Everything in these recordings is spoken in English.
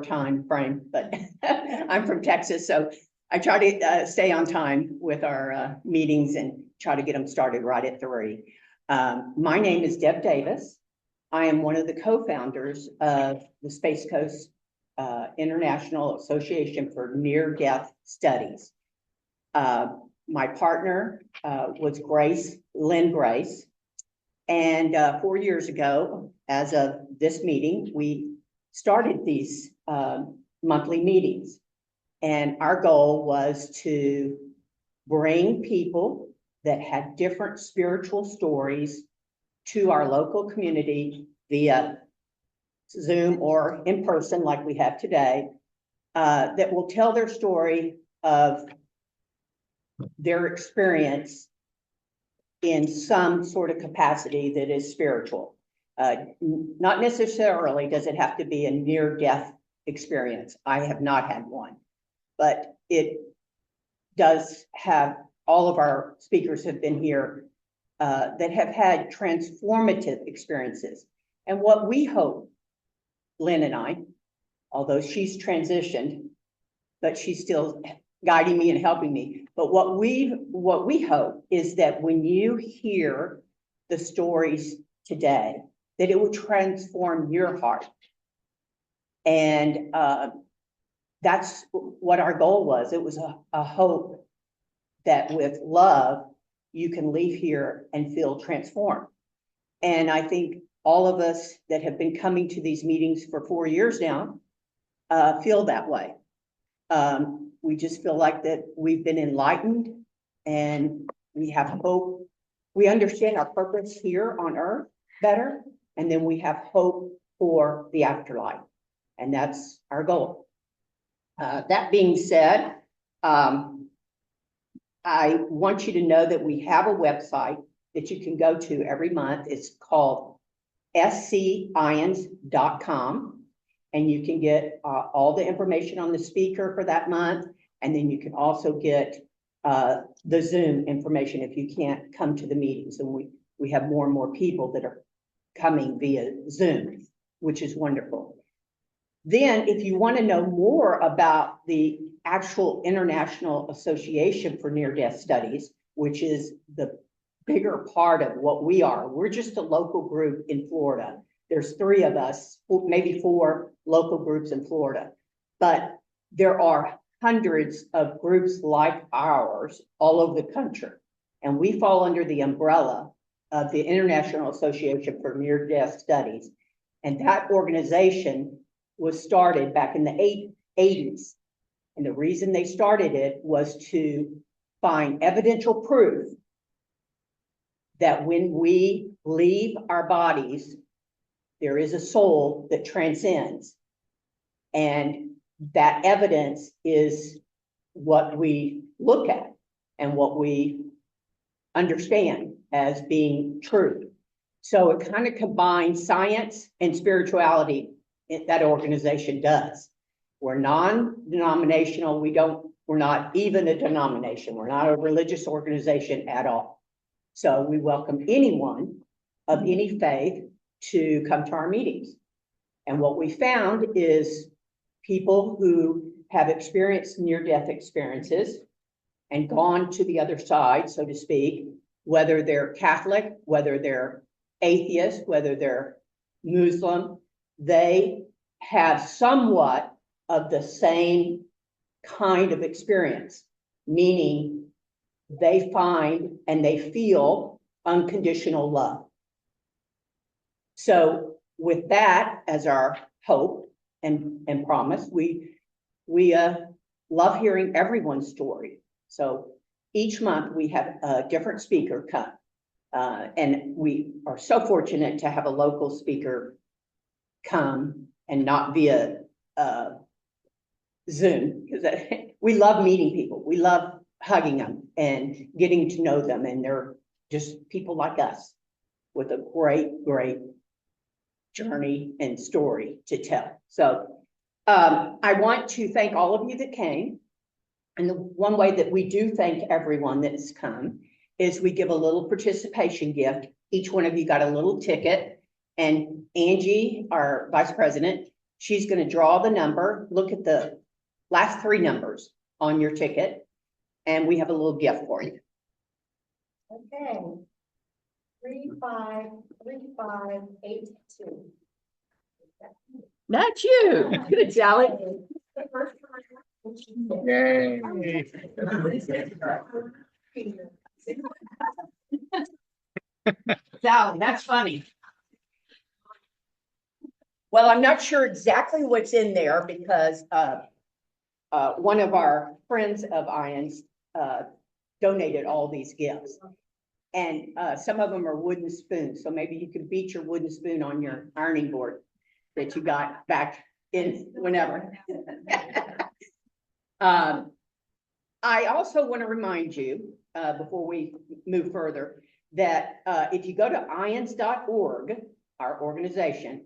time frame, but I'm from Texas, so I try to stay on time with our meetings and try to get them started right at 3. My name is Deb Davis. I am one of the co-founders of the Space Coast International Association for Near-Death Studies. My partner was Lynn Grace, and 4 years ago, as of this meeting, we started these monthly meetings. And our goal was to bring people that had different spiritual stories to our local community via Zoom or in person like we have today, that will tell their story of their experience in some sort of capacity that is spiritual. Not necessarily does it have to be a near-death experience. I have not had one, but it does have, all of our speakers have been here that have had transformative experiences. And what we hope, Lynn and I, although she's transitioned, but she's still guiding me and helping me. But what we hope is that when you hear the stories today, that it will transform your heart. And that's what our goal was. It was a hope that with love, you can leave here and feel transformed. And I think all of us that have been coming to these meetings for 4 years now feel that way. We just feel like that we've been enlightened and we have hope. We understand our purpose here on earth better, and then we have hope for the afterlife. And that's our goal. That being said, I want you to know that we have a website that you can go to every month. It's called SCIANDS.com. And you can get all the information on the speaker for that month. And then you can also get the Zoom information if you can't come to the meetings. And we have more and more people that are coming via Zoom, which is wonderful. Then if you want to know more about the actual International Association for Near-Death Studies, which is the bigger part of what we are, we're just a local group in Florida. There's 3 of us, maybe 4 local groups in Florida, but there are hundreds of groups like ours all over the country. And we fall under the umbrella of the International Association for Near-Death Studies. And that organization was started back in the 80s. And the reason they started it was to find evidential proof that when we leave our bodies, there is a soul that transcends. And that evidence is what we look at and what we understand as being true. So it kind of combines science and spirituality. That organization does. We're non-denominational. We're not even a denomination. We're not a religious organization at all. So we welcome anyone of any faith to come to our meetings. And what we found is people who have experienced near-death experiences and gone to the other side, so to speak, whether they're Catholic, whether they're atheist, whether they're Muslim, they have somewhat of the same kind of experience, meaning they find and they feel unconditional love. So with that as our hope and promise, we love hearing everyone's story. So each month we have a different speaker come. And we are so fortunate to have a local speaker come and not via Zoom, because we love meeting people. We love hugging them and getting to know them. And they're just people like us with a great, great journey and story to tell. So I want to thank all of you that came. And the one way that we do thank everyone that's come is we give a little participation gift. Each one of you got a little ticket. And Angie, our vice president, She's going to draw the number. Look at the last 3 numbers on your ticket, and we have a little gift for you. Okay. 353582. That's you. Good, Sally. The first one. Yay. Sally, that's funny. Well, I'm not sure exactly what's in there because one of our friends of Ian's donated all these gifts. And some of them are wooden spoons, so maybe you can beat your wooden spoon on your ironing board that you got back in whenever. I also want to remind you, before we move further, that if you go to ians.org, our organization,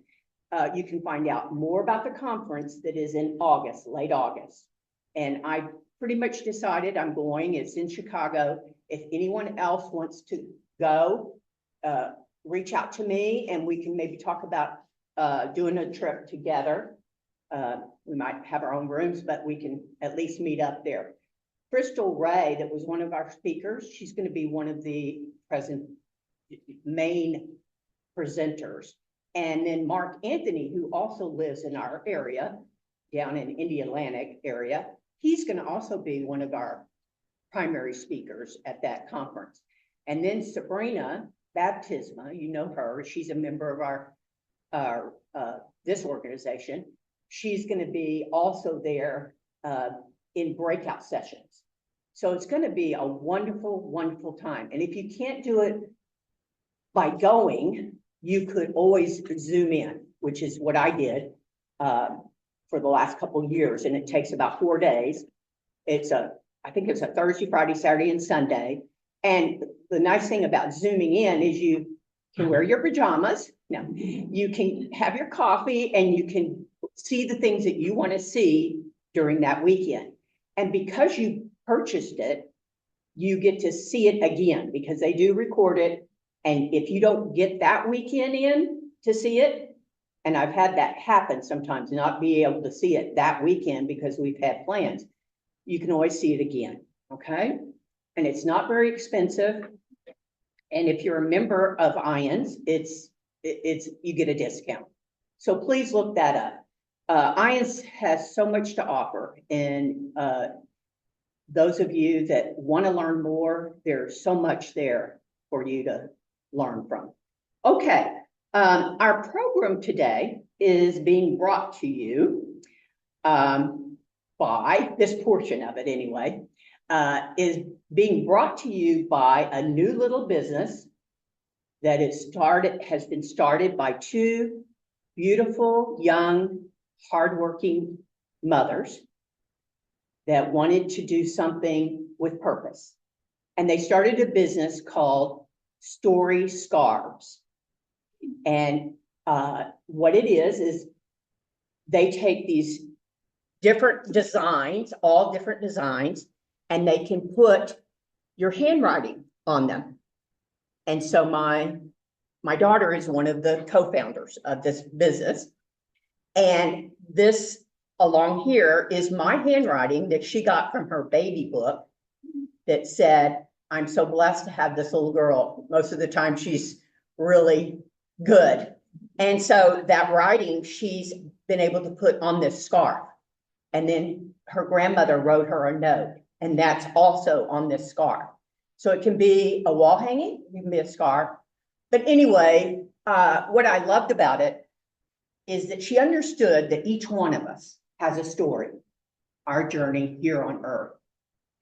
you can find out more about the conference that is in August, late August. And I pretty much decided I'm going. It's in Chicago. If anyone else wants to go, reach out to me and we can maybe talk about doing a trip together. We might have our own rooms, but we can at least meet up there. Crystal Ray, that was one of our speakers, she's going to be one of the main presenters. And then Mark Anthony, who also lives in our area, down in Indiana area, he's going to also be one of our primary speakers at that conference. And then Sabrina Baptisma, you know her, she's a member of our this organization. She's going to be also there in breakout sessions. So it's going to be a wonderful, wonderful time. And if you can't do it by going, you could always Zoom in, which is what I did for the last couple of years. And it takes about 4 days. I think it's a Thursday, Friday, Saturday, and Sunday. And the nice thing about Zooming in is you can wear your pajamas. No, you can have your coffee and you can see the things that you want to see during that weekend. And because you purchased it, you get to see it again because they do record it. And if you don't get that weekend in to see it, and I've had that happen sometimes, not be able to see it that weekend because we've had plans, you can always see it again, okay? And it's not very expensive. And if you're a member of IANS, you get a discount. So please look that up. IANS has so much to offer. And those of you that want to learn more, there's so much there for you to learn from. Okay, our program today is being brought to you by, this portion of it anyway, is being brought to you by a new little business that has been started by 2 beautiful, young, hardworking mothers that wanted to do something with purpose. And they started a business called Story Scarves. And what it is they take these different designs, all different designs, and they can put your handwriting on them. And so my daughter is one of the co-founders of this business. And this along here is my handwriting that she got from her baby book that said, "I'm so blessed to have this little girl. Most of the time she's really good." And so that writing she's been able to put on this scarf. And then her grandmother wrote her a note, and that's also on this scarf. So it can be a wall hanging, it can be a scarf. But anyway, what I loved about it is that she understood that each one of us has a story, our journey here on earth.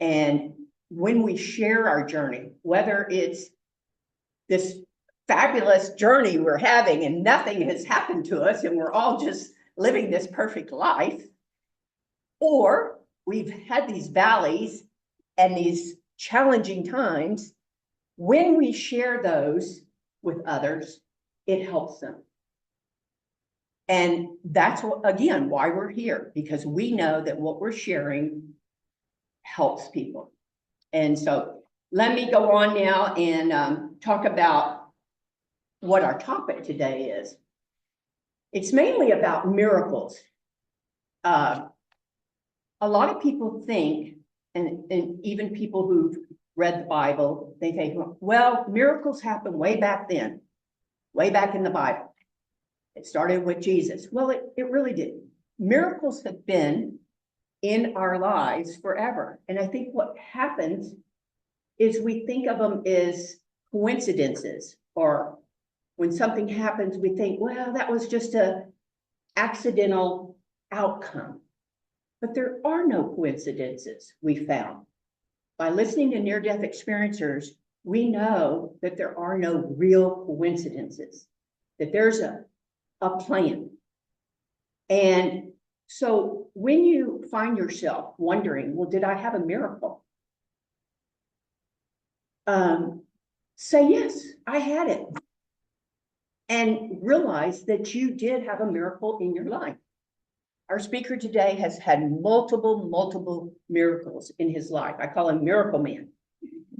And when we share our journey, whether it's this fabulous journey we're having and nothing has happened to us and we're all just living this perfect life, or we've had these valleys and these challenging times, when we share those with others, it helps them. And that's what, again, why we're here, because we know that what we're sharing helps people. And so let me go on now and talk about what our topic today is. It's mainly about miracles. A lot of people think, and even people who've read the Bible, they think, well, miracles happened way back then, way back in the Bible. It started with Jesus. Well, it really did. Miracles have been in our lives forever. And I think what happens is we think of them as coincidences, or when something happens, we think, well, that was just a accidental outcome. But there are no coincidences, we found. By listening to near-death experiencers, we know that there are no real coincidences, that there's a plan. And so when you find yourself wondering, well, did I have a miracle? Say, yes, I had it. And realize that you did have a miracle in your life. Our speaker today has had multiple miracles in his life. I call him Miracle Man.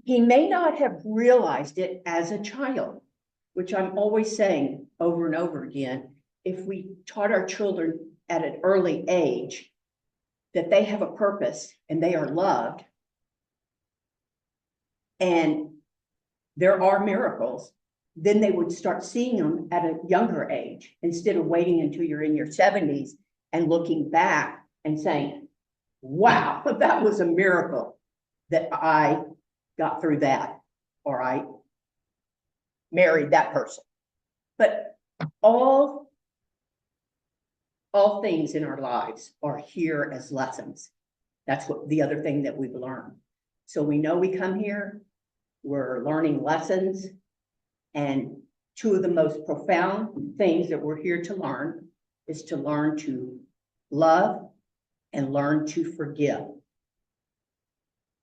He may not have realized it as a child, which I'm always saying over and over again. If we taught our children at an early age that they have a purpose and they are loved, and there are miracles, then they would start seeing them at a younger age instead of waiting until you're in your 70s and looking back and saying, wow, that was a miracle that I got through that, or I married that person. But all things in our lives are here as lessons. That's what the other thing that we've learned. So we know we come here, we're learning lessons, and two of the most profound things that we're here to learn is to learn to love and learn to forgive.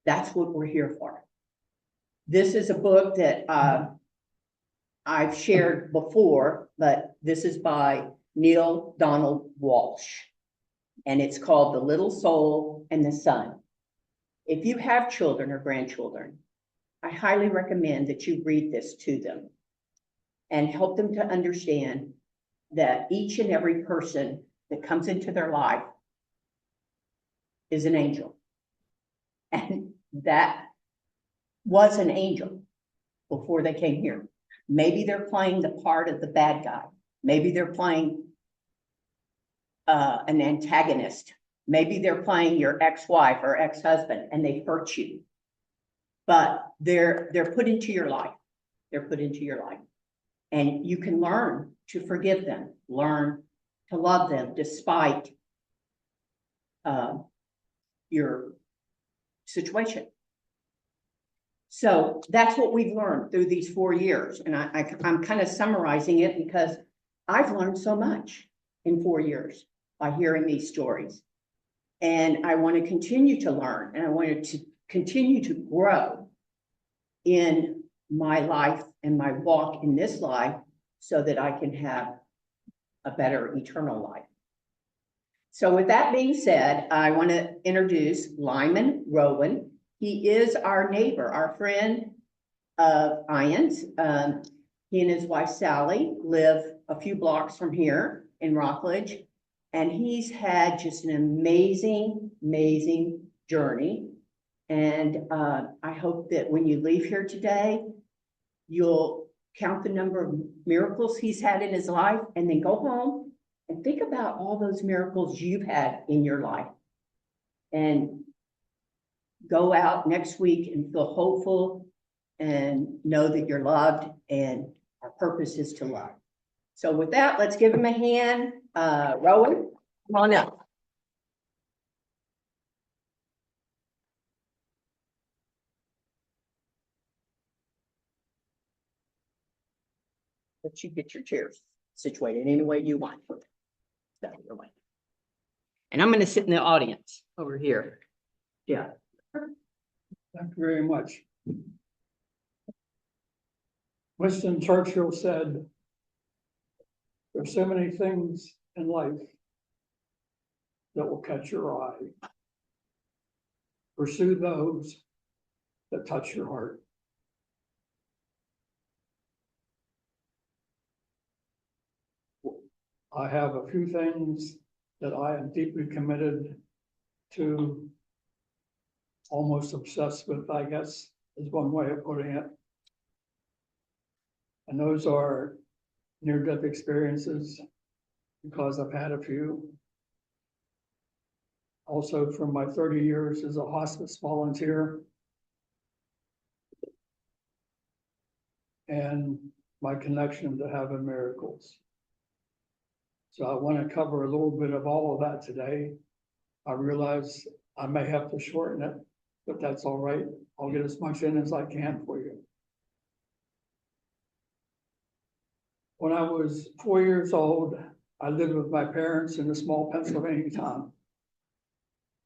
That's what we're here for. This is a book that I've shared before, but this is by Neil Donald Walsh, and it's called The Little Soul and the Sun. If you have children or grandchildren, I highly recommend that you read this to them and help them to understand that each and every person that comes into their life is an angel. And that was an angel before they came here. Maybe they're playing the part of the bad guy. Maybe they're playing an antagonist. Maybe they're playing your ex-wife or ex-husband and they hurt you. But they're put into your life. They're put into your life. And you can learn to forgive them, learn to love them despite your situation. So that's what we've learned through these 4 years. And I'm kind of summarizing it because I've learned so much in 4 years by hearing these stories. And I want to continue to learn, and I want to continue to grow in my life and my walk in this life so that I can have a better eternal life. So with that being said, I want to introduce Lyman Rowan. He is our neighbor, our friend of SCIANDS. He and his wife, Sally, live a few blocks from here in Rockledge. And he's had just an amazing journey. And I hope that when you leave here today, you'll count the number of miracles he's had in his life and then go home and think about all those miracles you've had in your life. And go out next week and feel hopeful and know that you're loved and our purpose is to love. So with that, let's give him a hand. Rowan, come on up. Let you get your chairs situated any way you want. That your way. And I'm going to sit in the audience over here. Yeah. Thank you very much. Winston Churchill said, there's so many things in life that will catch your eye. Pursue those that touch your heart. I have a few things that I am deeply committed to, almost obsessed with, I guess, is one way of putting it. And those are near-death experiences, because I've had a few. Also, from my 30 years as a hospice volunteer, and my connection to having miracles. So I want to cover a little bit of all of that today. I realize I may have to shorten it, but that's all right. I'll get as much in as I can for you. When I was 4 years old, I lived with my parents in a small Pennsylvania town.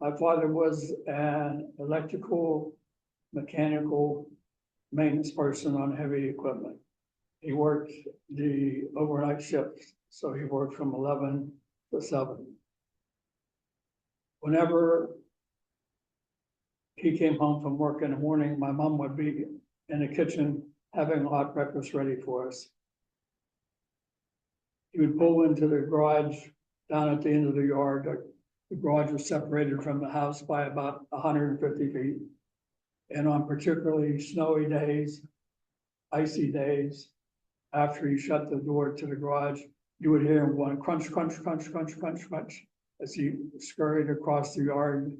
My father was an electrical, mechanical maintenance person on heavy equipment. He worked the overnight shift, so he worked from 11 to 7. Whenever he came home from work in the morning, my mom would be in the kitchen having hot breakfast ready for us. He would pull into the garage down at the end of the yard. The garage was separated from the house by about 150 feet. And on particularly snowy days, icy days, after he shut the door to the garage, you would hear him going crunch, crunch, crunch, crunch, crunch, crunch, as he scurried across the yard.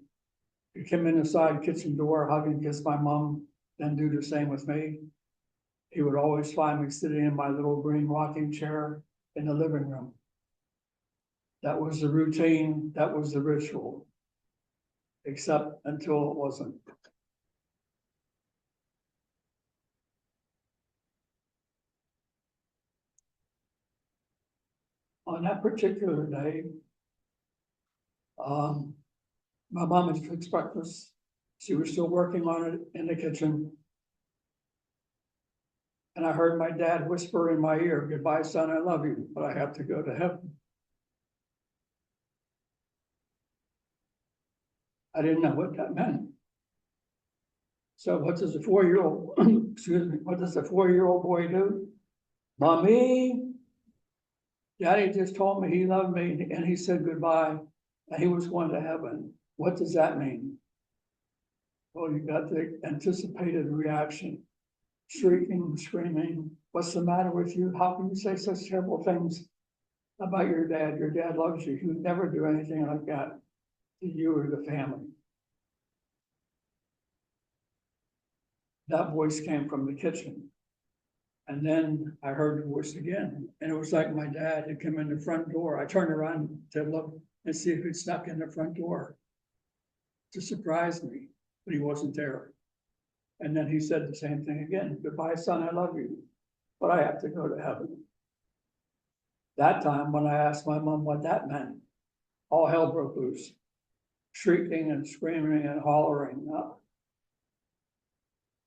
He'd come in the side kitchen door, hug and kiss my mom, then do the same with me. He would always find me sitting in my little green rocking chair in the living room. That was the routine, that was the ritual, except until it wasn't. On that particular day, my mom had fixed breakfast. She was still working on it in the kitchen. And I heard my dad whisper in my ear, "Goodbye, son, I love you, but I have to go to heaven." I didn't know what that meant. So what does a 4-year-old, excuse me, what does a 4-year-old boy do? "Mommy, Daddy just told me he loved me and he said goodbye and he was going to heaven. What does that mean?" Well, you got the anticipated reaction, shrieking, screaming, "What's the matter with you? How can you say such terrible things about your dad? Your dad loves you. He would never do anything like that to you or the family." That voice came from the kitchen. And then I heard the voice again, and it was like my dad had come in the front door. I turned around to look and see if he'd snuck in the front door to surprise me, but he wasn't there. And then he said the same thing again, "Goodbye, son, I love you, but I have to go to heaven." That time, when I asked my mom what that meant, all hell broke loose, shrieking and screaming and hollering.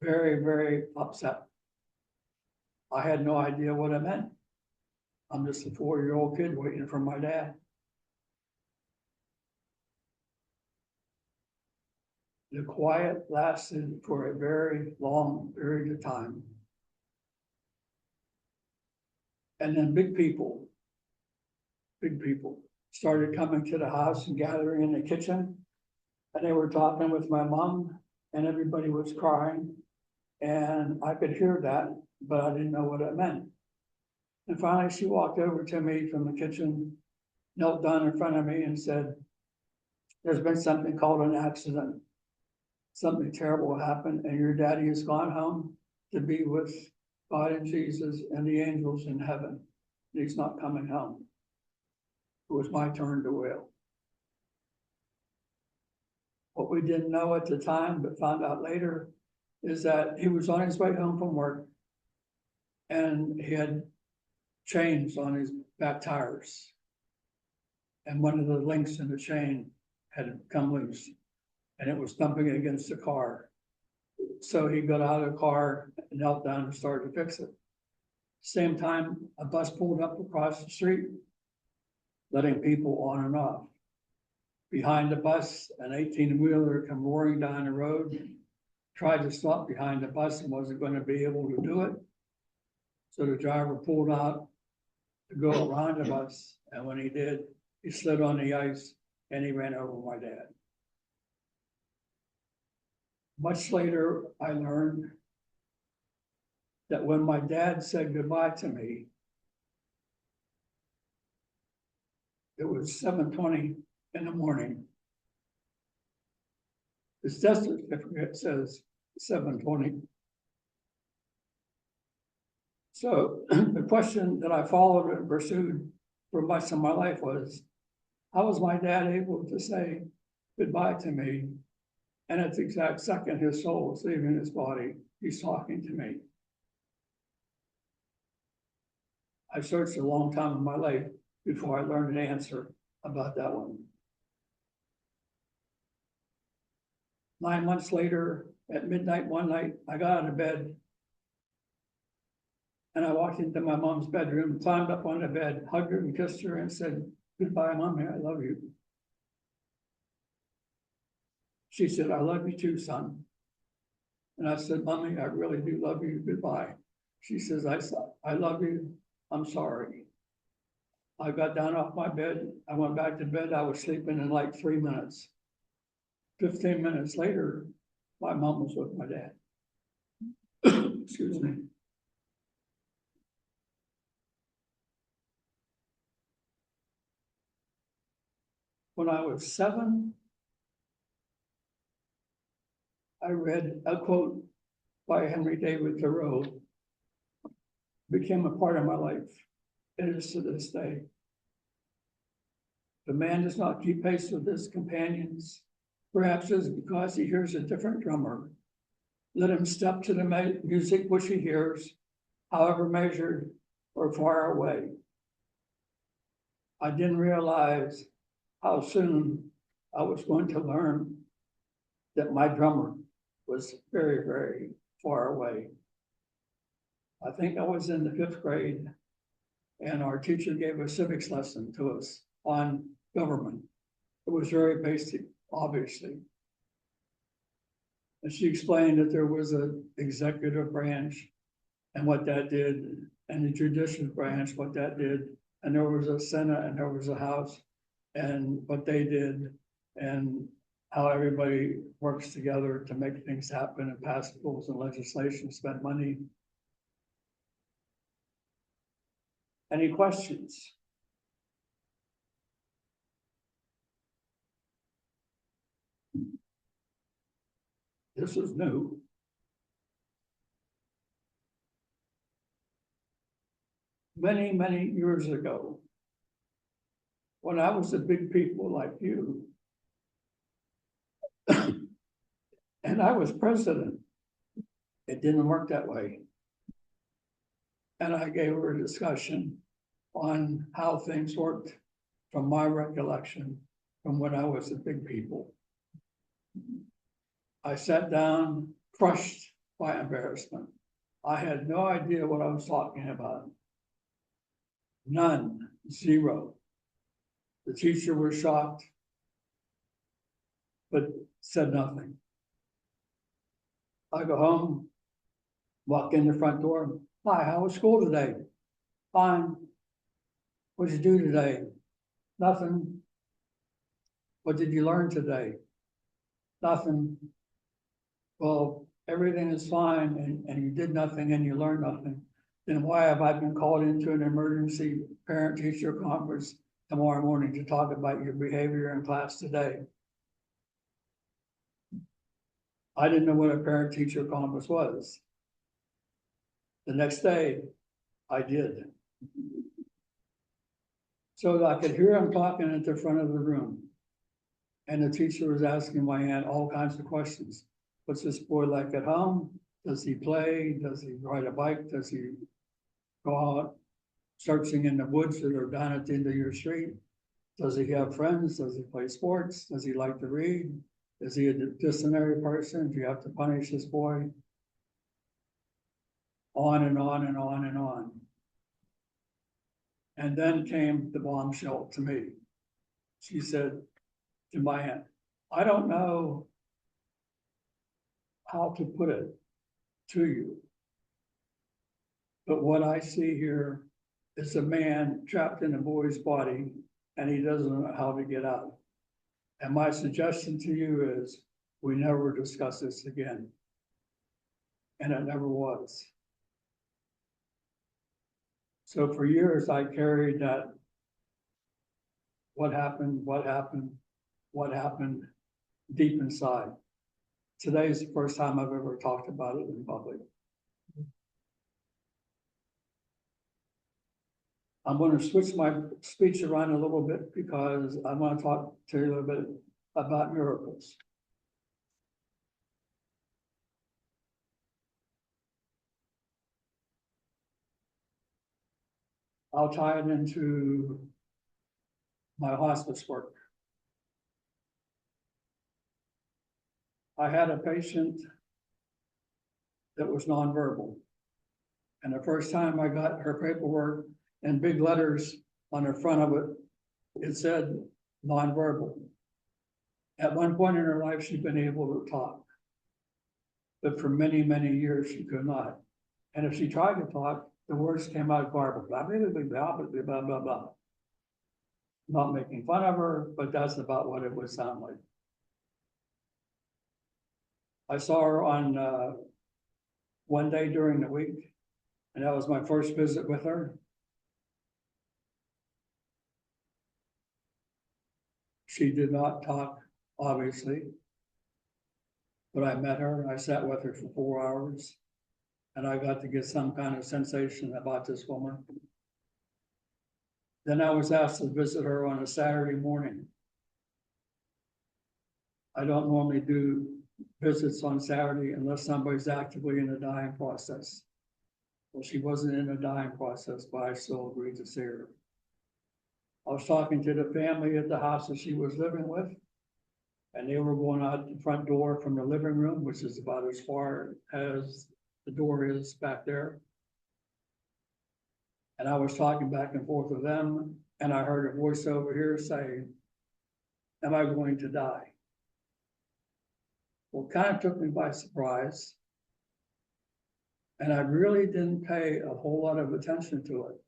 Very, very upset. I had no idea what it meant. I'm just a 4-year-old kid waiting for my dad. The quiet lasted for a very long period of time. And then big people started coming to the house and gathering in the kitchen. And they were talking with my mom, and everybody was crying. And I could hear that, but I didn't know what it meant. And finally, she walked over to me from the kitchen, knelt down in front of me and said, "There's been something called an accident. Something terrible happened, and your daddy has gone home to be with God and Jesus and the angels in heaven. He's not coming home." It was my turn to wail. What we didn't know at the time, but found out later, is that he was on his way home from work and he had chains on his back tires. And one of the links in the chain had come loose and it was thumping against the car. So he got out of the car and knelt down and started to fix it. Same time, a bus pulled up across the street, letting people on and off. Behind the bus, an 18-wheeler come roaring down the road, tried to stop behind the bus and wasn't going to be able to do it. So the driver pulled out to go around the bus And when he did, he slid on the ice and he ran over my dad. Much later, I learned that when my dad said goodbye to me, it was 7:20 in the morning. His death certificate says 7:20. So the question that I followed and pursued for much of my life was, how was my dad able to say goodbye to me? And at the exact second his soul was leaving his body, he's talking to me. I searched a long time in my life before I learned an answer about that one. 9 months later, at midnight one night, I got out of bed and I walked into my mom's bedroom, climbed up on the bed, hugged her and kissed her and said, "Goodbye, Mommy, I love you." She said, "I love you too, son." And I said, "Mommy, I really do love you, goodbye." She says, I love you, I'm sorry." I got down off my bed, I went back to bed, I was sleeping in like 3 minutes. 15 minutes later, my mom was with my dad. Excuse me. When I was 7, I read a quote by Henry David Thoreau, became a part of my life. It is to this day. The man does not keep pace with his companions. Perhaps it's because he hears a different drummer. Let him step to the music which he hears, however measured or far away. I didn't realize how soon I was going to learn that my drummer was very, very far away. I think I was in the 5th grade, and our teacher gave a civics lesson to us on government. It was very basic, obviously. And she explained that there was an executive branch and what that did, and the judicial branch, what that did, and there was a Senate and there was a House, and what they did, and how everybody works together to make things happen and pass rules and legislation, spend money. Any questions? This is new. Many, many years ago, when I was a big people like you, and I was president, it didn't work that way. And I gave her a discussion on how things worked from my recollection from when I was a big people. I sat down, crushed by embarrassment. I had no idea what I was talking about. None, 0. The teacher was shocked, but said nothing. I go home, walk in the front door. "Hi, how was school today?" "Fine." "What did you do today?" "Nothing." "What did you learn today?" "Nothing." "Well, everything is fine and you did nothing and you learned nothing. Then why have I been called into an emergency parent-teacher conference tomorrow morning to talk about your behavior in class today?" I didn't know what a parent-teacher conference was. The next day, I did. So I could hear him talking at the front of the room. And the teacher was asking my aunt all kinds of questions. What's this boy like at home? Does he play? Does he ride a bike? Does he go out searching in the woods that are down at the end of your street? Does he have friends? Does he play sports? Does he like to read? Is he a disciplinary person? Do you have to punish this boy? On and on and on and on. And then came the bombshell to me. She said to my aunt, "I don't know how to put it to you, but what I see here is a man trapped in a boy's body and he doesn't know how to get out. And my suggestion to you is, we never discuss this again. And it never was. So for years, I carried that, what happened, deep inside. Today is the first time I've ever talked about it in public. I'm going to switch my speech around a little bit because I want to talk to you a little bit about miracles. I'll tie it into my hospice work. I had a patient that was nonverbal. And the first time I got her paperwork in big letters on the front of it, it said nonverbal. At one point in her life, she'd been able to talk. But for many, many years, she could not. And if she tried to talk, the words came out garbled, blah, blah, blah, blah, blah, blah, blah, blah. Not making fun of her, but that's about what it would sound like. I saw her on one day during the week, and that was my first visit with her. She did not talk, obviously, but I met her and I sat with her for 4 hours, and I got to get some kind of sensation about this woman. Then I was asked to visit her on a Saturday morning. I don't normally do visits on Saturday unless somebody's actively in the dying process. Well, she wasn't in the dying process, but I still agreed to see her. I was talking to the family at the house that she was living with, and they were going out the front door from the living room, which is about as far as the door is back there. And I was talking back and forth with them, and I heard a voice over here say, "Am I going to die?" Well, it kind of took me by surprise. And I really didn't pay a whole lot of attention to it.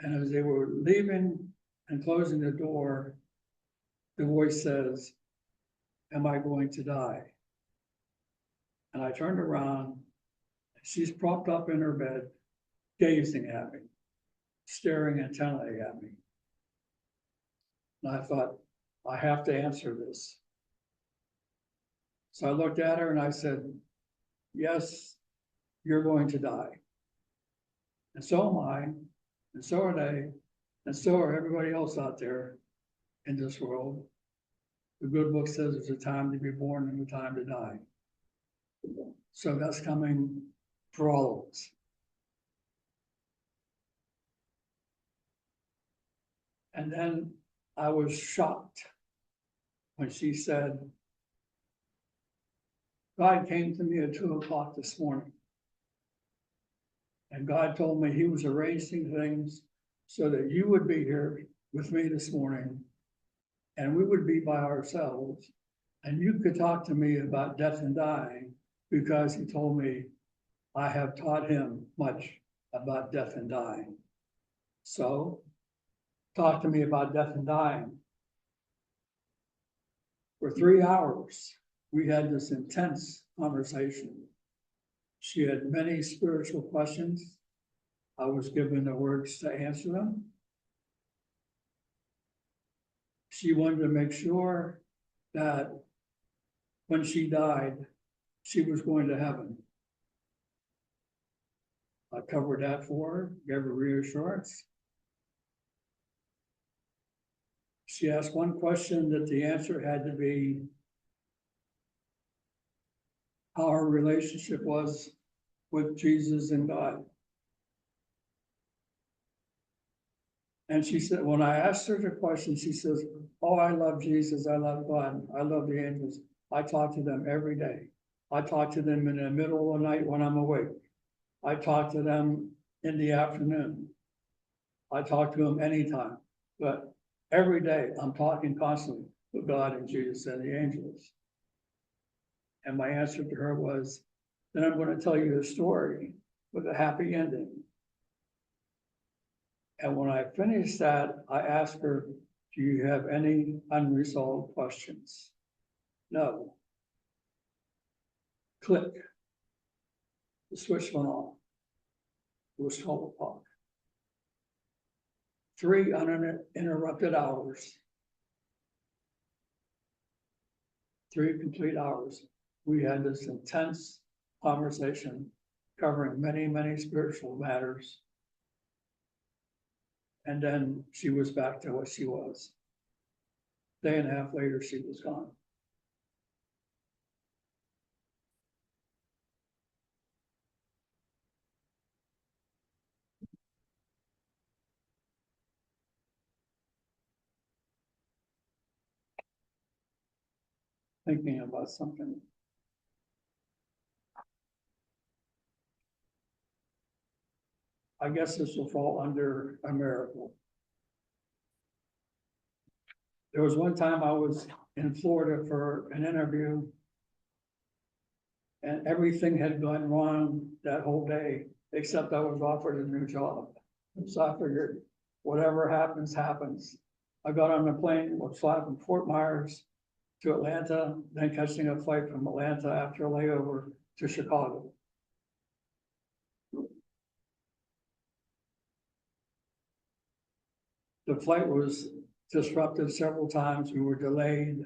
And as they were leaving and closing the door, the voice says, "Am I going to die?" And I turned around, and she's propped up in her bed, gazing at me, staring intently at me. And I thought, I have to answer this. So I looked at her and I said, "Yes, you're going to die. And so am I, and so are they, and so are everybody else out there in this world. The good book says there's a time to be born and a time to die. So that's coming for all of us." And then I was shocked when she said, "God came to me at 2 o'clock this morning. And God told me he was arranging things so that you would be here with me this morning, and we would be by ourselves, and you could talk to me about death and dying, because he told me I have taught him much about death and dying. So talk to me about death and dying." For 3 hours, we had this intense conversation. She had many spiritual questions. I was given the words to answer them. She wanted to make sure that when she died, she was going to heaven. I covered that for her, gave her reassurance. She asked one question that the answer had to be how her relationship was with Jesus and God. And she said, when I asked her the question, she says, "Oh, I love Jesus, I love God, I love the angels. I talk to them every day. I talk to them in the middle of the night when I'm awake. I talk to them in the afternoon. I talk to them anytime. But every day I'm talking constantly with God and Jesus and the angels." And my answer to her was, "Then I'm going to tell you a story with a happy ending." And when I finished that, I asked her, do you have any unresolved questions? No. Click. The switch went off. It was 12 o'clock. 3 uninterrupted hours. 3 complete hours. We had this intense conversation covering many, many spiritual matters. And then she was back to what she was. Day and a half later, she was gone. Thinking about something. I guess this will fall under a miracle. There was one time I was in Florida for an interview, and everything had gone wrong that whole day, except I was offered a new job. So I figured, whatever happens, happens. I got on the plane, was flying from Fort Myers to Atlanta, then catching a flight from Atlanta after a layover to Chicago. The flight was disrupted several times. We were delayed.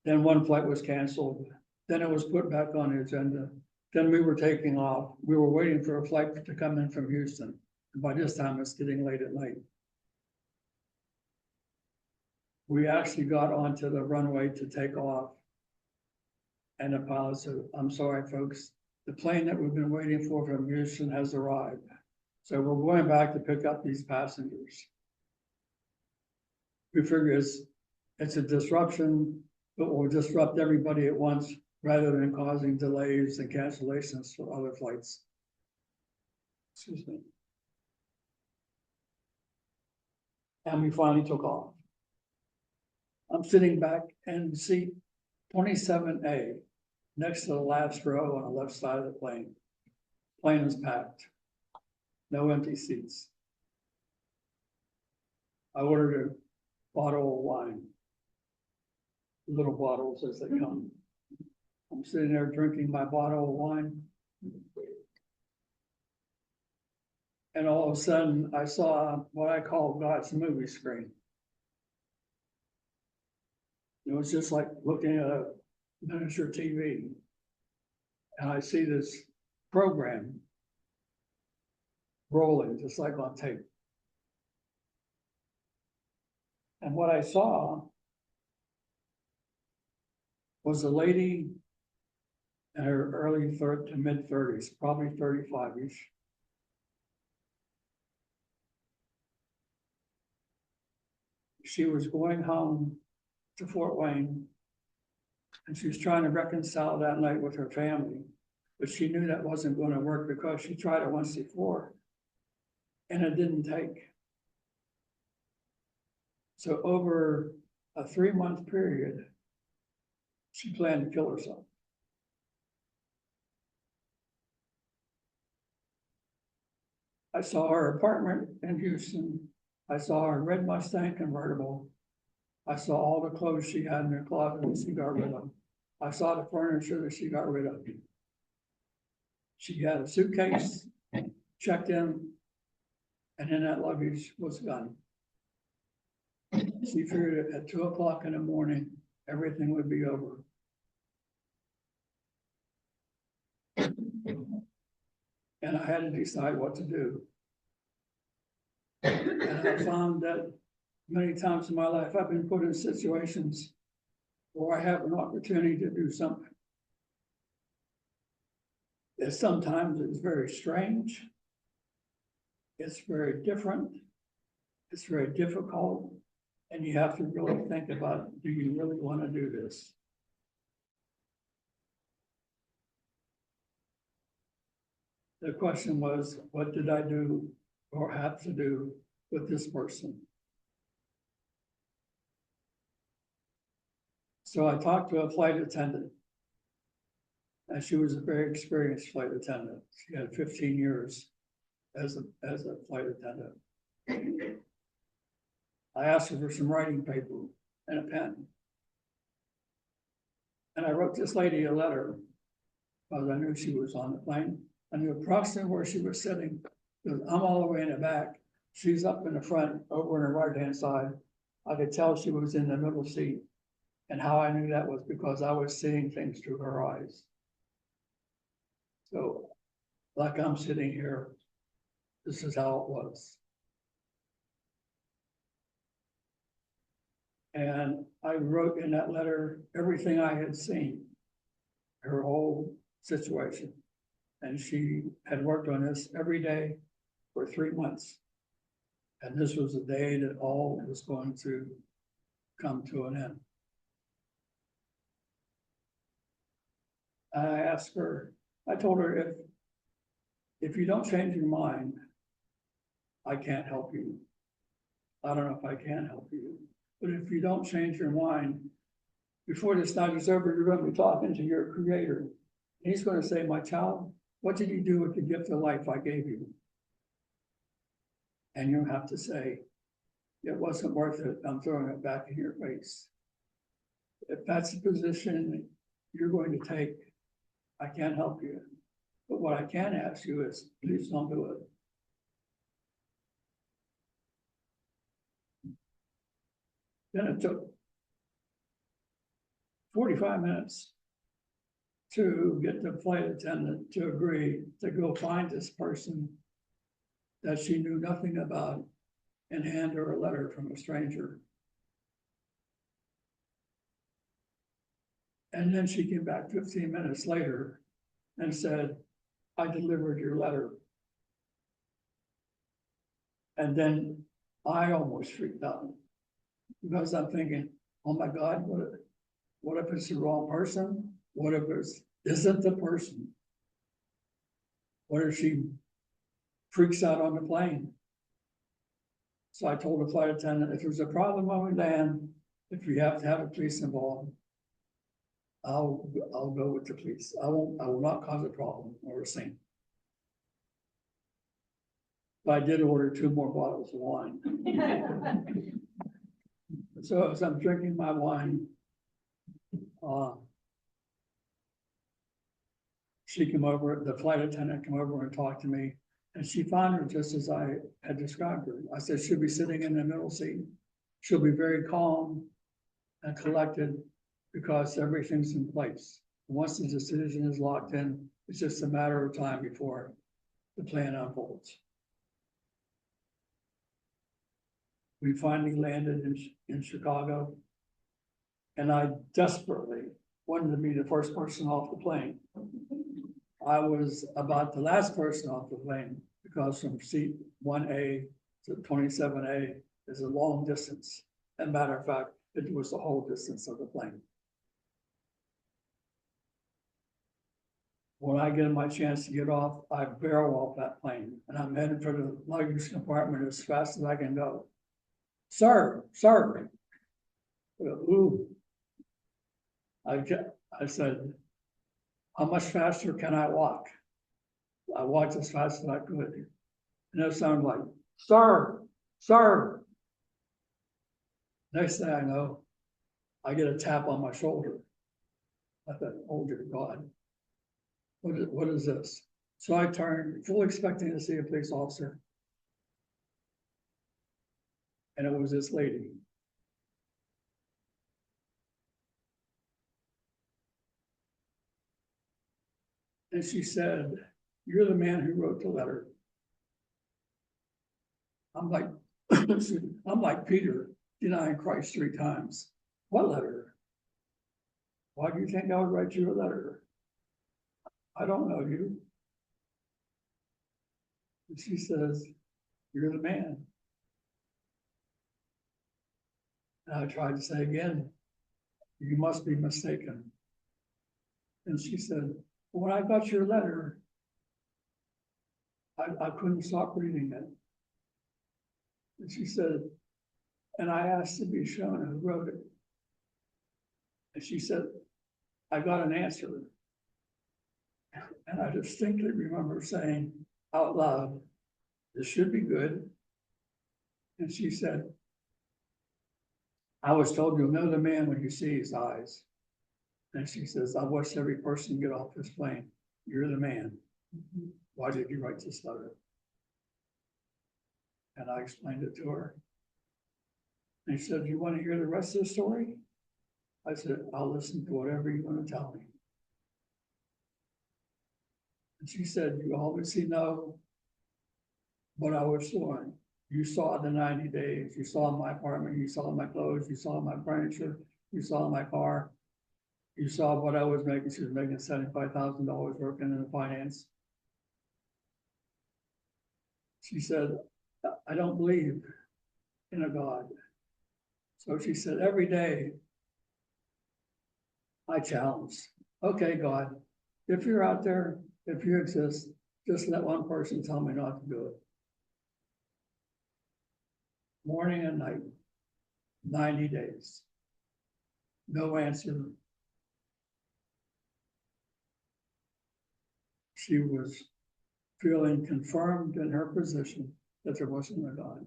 Then one flight was canceled. Then it was put back on the agenda. Then we were taking off. We were waiting for a flight to come in from Houston. And by this time, it's getting late at night. We actually got onto the runway to take off. And the pilot said, I'm sorry, folks, the plane that we've been waiting for from Houston has arrived. So we're going back to pick up these passengers. We figure it's a disruption, but we'll disrupt everybody at once rather than causing delays and cancellations for other flights. Excuse me. And we finally took off. I'm sitting back in seat 27A, next to the last row on the left side of the plane. Plane is packed. No empty seats. I ordered a bottle of wine. Little bottles as they come. I'm sitting there drinking my bottle of wine. And all of a sudden, I saw what I call God's movie screen. It was just like looking at a miniature TV. And I see this program rolling just like on tape. And what I saw was a lady in her early to mid 30s, probably 35-ish. She was going home to Fort Wayne, and she was trying to reconcile that night with her family, but she knew that wasn't going to work because she tried it once before, and it didn't take. So over a 3-month period, she planned to kill herself. I saw her apartment in Houston. I saw her red Mustang convertible. I saw all the clothes she had in her closet that she got rid of. I saw the furniture that she got rid of. She had a suitcase, checked in, and in that luggage was a gun. She figured at 2 o'clock in the morning, everything would be over. And I had to decide what to do. And I found that many times in my life, I've been put in situations where I have an opportunity to do something. And sometimes it's very strange. It's very different. It's very difficult. And you have to really think about, do you really want to do this? The question was, what did I do or have to do with this person? So I talked to a flight attendant, and she was a very experienced flight attendant. She had 15 years as a flight attendant. I asked her for some writing paper and a pen. And I wrote this lady a letter, because I knew she was on the plane. I knew approximately where she was sitting, because I'm all the way in the back. She's up in the front, over on the right-hand side. I could tell she was in the middle seat. And how I knew that was because I was seeing things through her eyes. So, like I'm sitting here, this is how it was. And I wrote in that letter everything I had seen, her whole situation. And she had worked on this every day for 3 months. And this was the day that all was going to come to an end. I asked her, I told her, if you don't change your mind, I can't help you. I don't know if I can help you, but if you don't change your mind, before this night is over, you're going to be talking to your creator. He's going to say, my child, what did you do with the gift of life I gave you? And you have to say, it wasn't worth it. I'm throwing it back in your face. If that's the position you're going to take, I can't help you. But what I can ask you is, please don't do it. Then it took 45 minutes to get the flight attendant to agree to go find this person that she knew nothing about and hand her a letter from a stranger. And then she came back 15 minutes later and said, I delivered your letter. And then I almost freaked out because I'm thinking, oh my God, what if it's the wrong person? What if it isn't the person? What if she freaks out on the plane? So I told the flight attendant, if there's a problem when we land, if you have to have the police involved, I'll go with the police. I will not cause a problem or a scene. But I did order 2 more bottles of wine. So as I'm drinking my wine, she came over, the flight attendant came over and talked to me, and she found her just as I had described her. I said, she'll be sitting in the middle seat. She'll be very calm and collected because everything's in place. Once the decision is locked in, it's just a matter of time before the plan unfolds. We finally landed in Chicago, and I desperately wanted to be the first person off the plane. I was about the last person off the plane because from seat 1A to 27A is a long distance. As a matter of fact, it was the whole distance of the plane. When I get my chance to get off, I barrel off that plane and I'm headed for the luggage compartment as fast as I can go. Sir. Ooh. I said, how much faster can I walk? I walked as fast as I could. And it sounded like, sir. Next thing I know, I get a tap on my shoulder. I thought, oh dear God, what is this? So I turned, fully expecting to see a police officer. And it was this lady. And she said, you're the man who wrote the letter. I'm like Peter denying Christ 3 times. What letter? Why do you think I would write you a letter? I don't know you. And she says, you're the man. And I tried to say again, you must be mistaken. And she said, when I got your letter, I couldn't stop reading it. And she said, and I asked to be shown who wrote it. And she said, I got an answer. And I distinctly remember saying out loud, this should be good. And she said, I was told you'll know the man when you see his eyes. And she says, I watched every person get off this plane. You're the man. Why did you write this letter? And I explained it to her. And she said, you want to hear the rest of the story? I said, I'll listen to whatever you want to tell me. And she said, you obviously know what I was doing. You saw the 90 days, you saw my apartment, you saw my clothes, you saw my furniture, you saw my car. You saw what I was making. She was making $75,000 working in the finance. She said, I don't believe in a God. So she said, every day I challenge, okay, God, if you're out there, if you exist, just let one person tell me not to do it. Morning and night, 90 days. No answer. She was feeling confirmed in her position that there wasn't a God.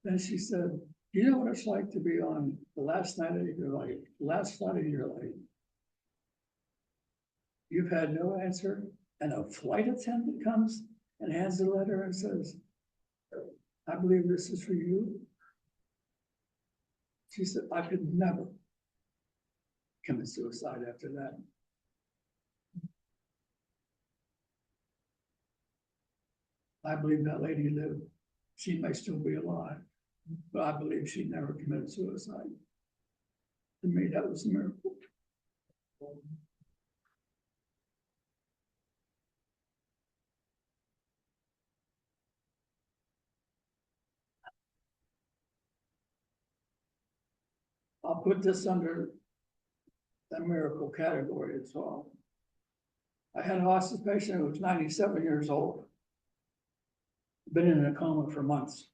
Then she said, you know what it's like to be on the last night of your life, last flight of your life. You've had no answer, and a flight attendant comes and hands a letter and says, I believe this is for you. She said, I could never commit suicide after that. I believe that lady lived. She may still be alive, but I believe she never committed suicide. To me, that was a miracle. I'll put this under the miracle category as well. I had a hospice patient who was 97 years old, been in a coma for months.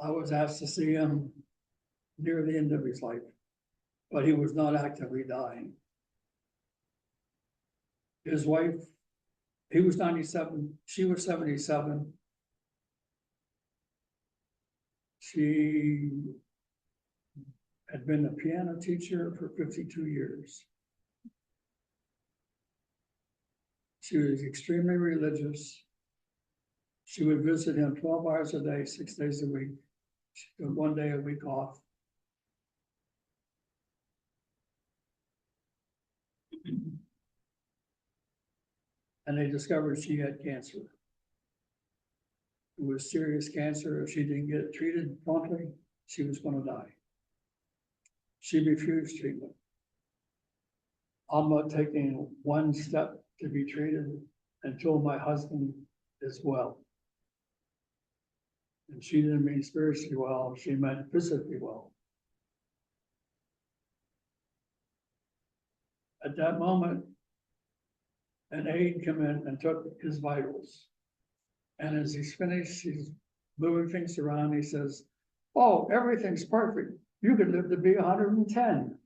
I was asked to see him near the end of his life, but he was not actively dying. His wife, he was 97, she was 77. She had been a piano teacher for 52 years. She was extremely religious. She would visit him 12 hours a day, 6 days a week. She took 1 day a week off. And they discovered she had cancer. It was serious cancer. If she didn't get it treated promptly, she was going to die. She refused treatment. I'm not taking one step to be treated until my husband is well. And she didn't mean spiritually well, she meant physically well. At that moment, an aide came in and took his vitals. And as he's finished, he's moving things around, he says, oh, everything's perfect. You could live to be 110.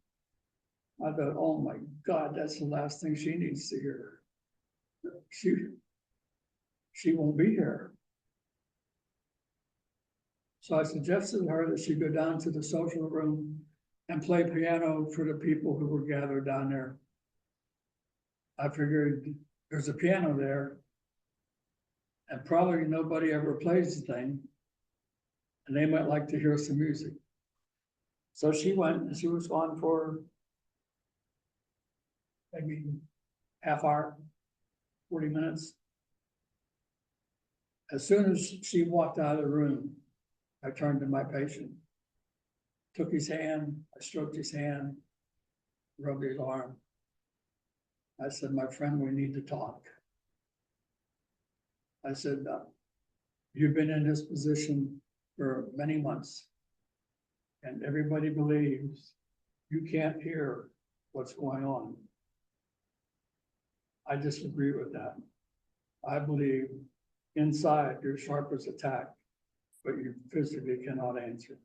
I thought, oh my God, that's the last thing she needs to hear. She won't be here. So I suggested to her that she go down to the social room and play piano for the people who were gathered down there. I figured there's a piano there, and probably nobody ever plays the thing, and they might like to hear some music. So she went, and she was gone for maybe half hour, 40 minutes. As soon as she walked out of the room, I turned to my patient, took his hand, I stroked his hand, rubbed his arm. I said, my friend, we need to talk. I said, you've been in this position for many months, and everybody believes you can't hear what's going on. I disagree with that. I believe inside you're sharp as a tack, but you physically cannot answer.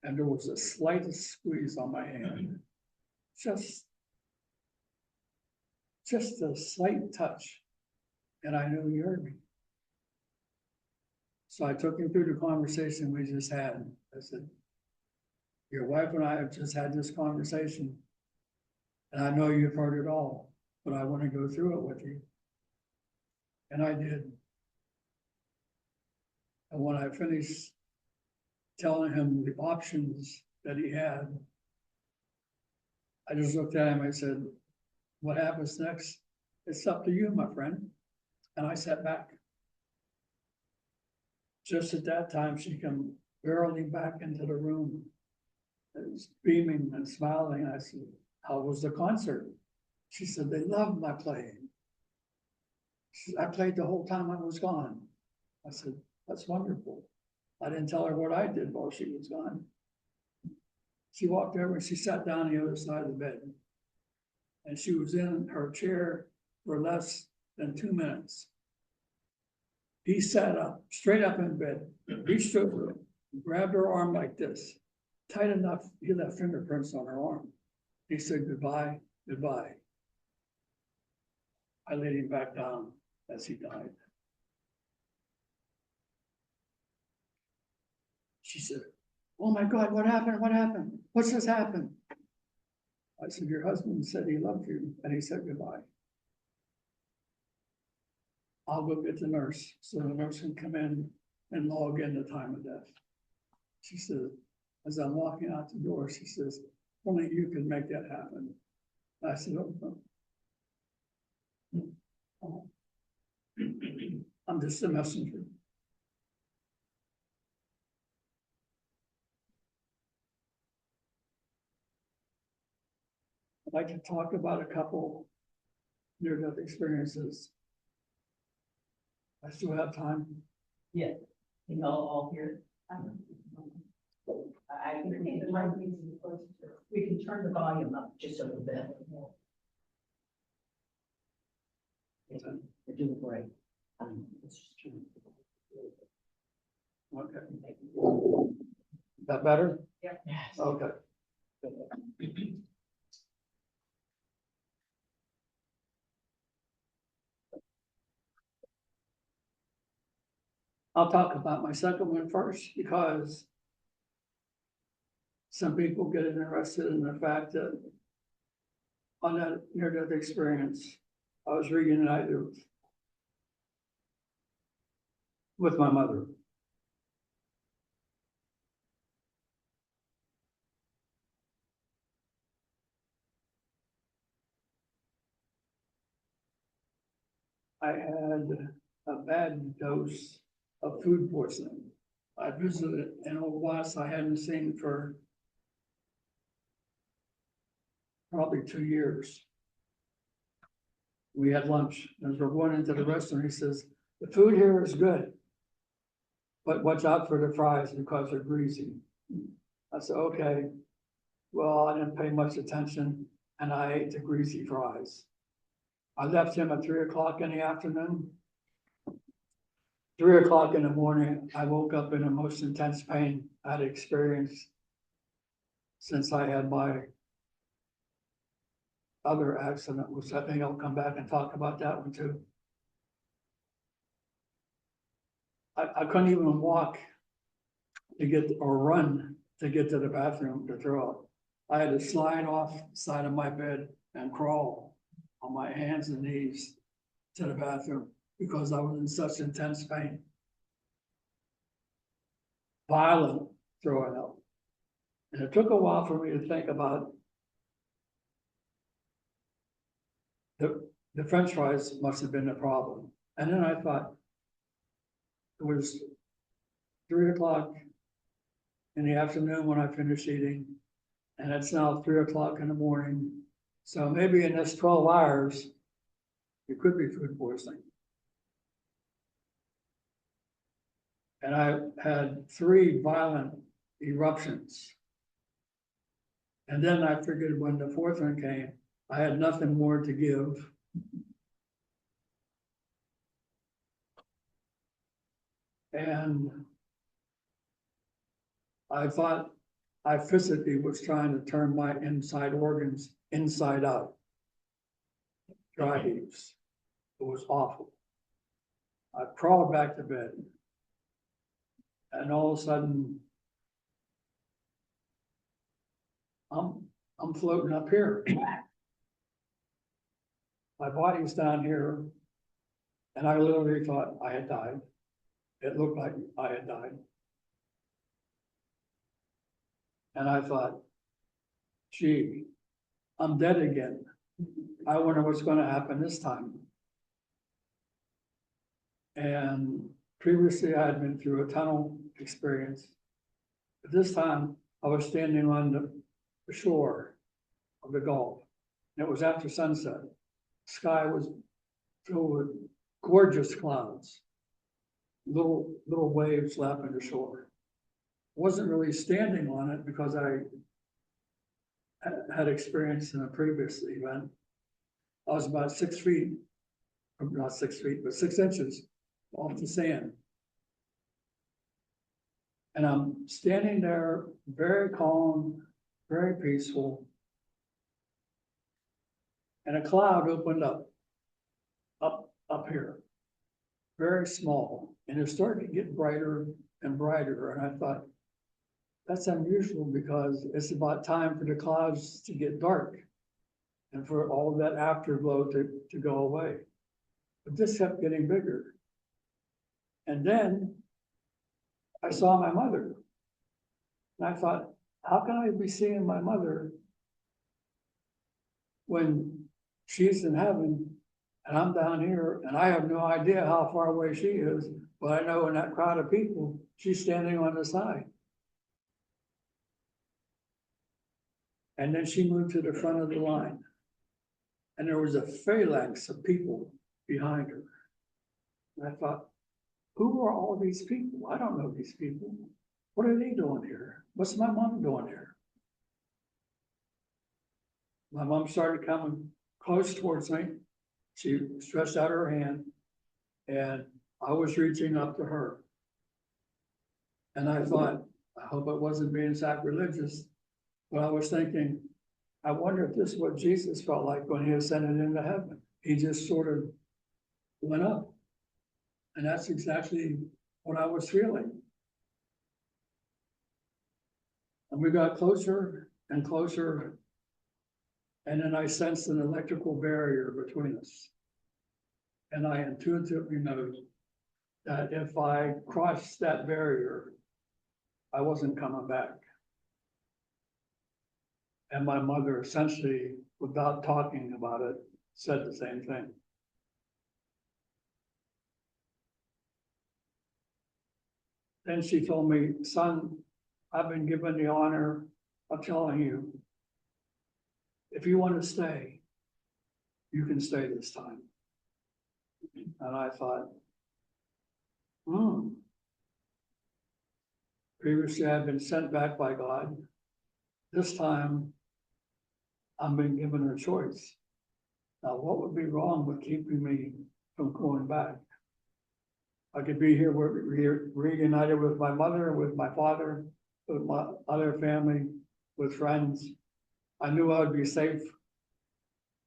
And there was the slightest squeeze on my hand, just a slight touch, and I knew he heard me. So I took him through the conversation we just had. I said, your wife and I have just had this conversation. And I know you've heard it all, but I want to go through it with you. And I did. And when I finished telling him the options that he had, I just looked at him, I said, what happens next? It's up to you, my friend. And I sat back. Just at that time, she came barreling back into the room. It was beaming and smiling. I said, how was the concert? She said, they loved my playing. She said, I played the whole time I was gone. I said, that's wonderful. I didn't tell her what I did while she was gone. She walked over and she sat down on the other side of the bed. And she was in her chair for less than 2 minutes. He sat up, straight up in bed, reached over, grabbed her arm like this, tight enough, he left fingerprints on her arm. He said, goodbye, goodbye. I laid him back down as he died. She said, oh my God, what happened? What happened? What's just happened? I said, your husband said he loved you, and he said goodbye. I'll go get the nurse, so the nurse can come in and log in the time of death. She said, as I'm walking out the door, she says, only you can make that happen. I said, oh. I'm just a messenger. I'd like to talk about a couple near-death experiences. I still have time. Yeah, you know, all here. I can think it might be, we can turn the volume up just a little bit. We're doing great. It's just true. Okay. That better? Yeah. Okay. I'll talk about my second one first because some people get interested in the fact that on that near-death experience, I was reunited with my mother. I had a bad dose of food poisoning. I visited an old boss I hadn't seen for probably 2 years. We had lunch. As we're going into the restaurant, he says, the food here is good, but watch out for the fries because they're greasy. I said, okay. Well, I didn't pay much attention and I ate the greasy fries. I left him at 3 o'clock in the afternoon. 3 o'clock in the morning, I woke up in the most intense pain I'd experienced since I had my other accident, which I think I'll come back and talk about that one too. I couldn't even walk to get, or run to get to the bathroom to throw up. I had to slide off the side of my bed and crawl on my hands and knees to the bathroom because I was in such intense pain. Violent throwing up. And it took a while for me to think about the French fries must have been the problem. And then I thought, it was 3 o'clock in the afternoon when I finished eating, and it's now 3 o'clock in the morning. So maybe in this 12 hours, it could be food poisoning. And I had 3 violent eruptions. And then I figured when the 4th one came, I had nothing more to give. And I thought I physically was trying to turn my inside organs inside out. Dry heaves. It was awful. I crawled back to bed. And all of a sudden, I'm floating up here. My body's down here, and I literally thought I had died. It looked like I had died. And I thought, gee, I'm dead again. I wonder what's gonna happen this time. And previously I had been through a tunnel experience. But this time I was standing on the shore of the Gulf. And it was after sunset. Sky was filled with gorgeous clouds. Little waves lapping the shore. Wasn't really standing on it because I had experience in a previous event. I was about 6 feet, not 6 feet, but 6 inches off the sand. And I'm standing there, very calm, very peaceful. And a cloud opened up here, very small, and it started to get brighter and brighter. And I thought, that's unusual because it's about time for the clouds to get dark and for all of that afterglow to go away. But this kept getting bigger. And then I saw my mother. And I thought, how can I be seeing my mother when she's in heaven and I'm down here and I have no idea how far away she is, but I know in that crowd of people, she's standing on the side. And then she moved to the front of the line. And there was a phalanx of people behind her. And I thought, who are all these people? I don't know these people. What are they doing here? What's my mom doing here? My mom started coming close towards me. She stretched out her hand and I was reaching up to her. And I thought, I hope it wasn't being sacrilegious, but I was thinking, I wonder if this is what Jesus felt like when he ascended into heaven. He just sort of went up. And that's exactly what I was feeling. And we got closer and closer. And then I sensed an electrical barrier between us. And I intuitively know that if I crossed that barrier, I wasn't coming back. And my mother essentially, without talking about it, said the same thing. Then she told me, son, I've been given the honor of telling you, if you want to stay, you can stay this time. And I thought, previously I've been sent back by God. This time, I'm being given a choice. Now, what would be wrong with keeping me from going back? I could be here reunited with my mother, with my father, with my other family, with friends. I knew I would be safe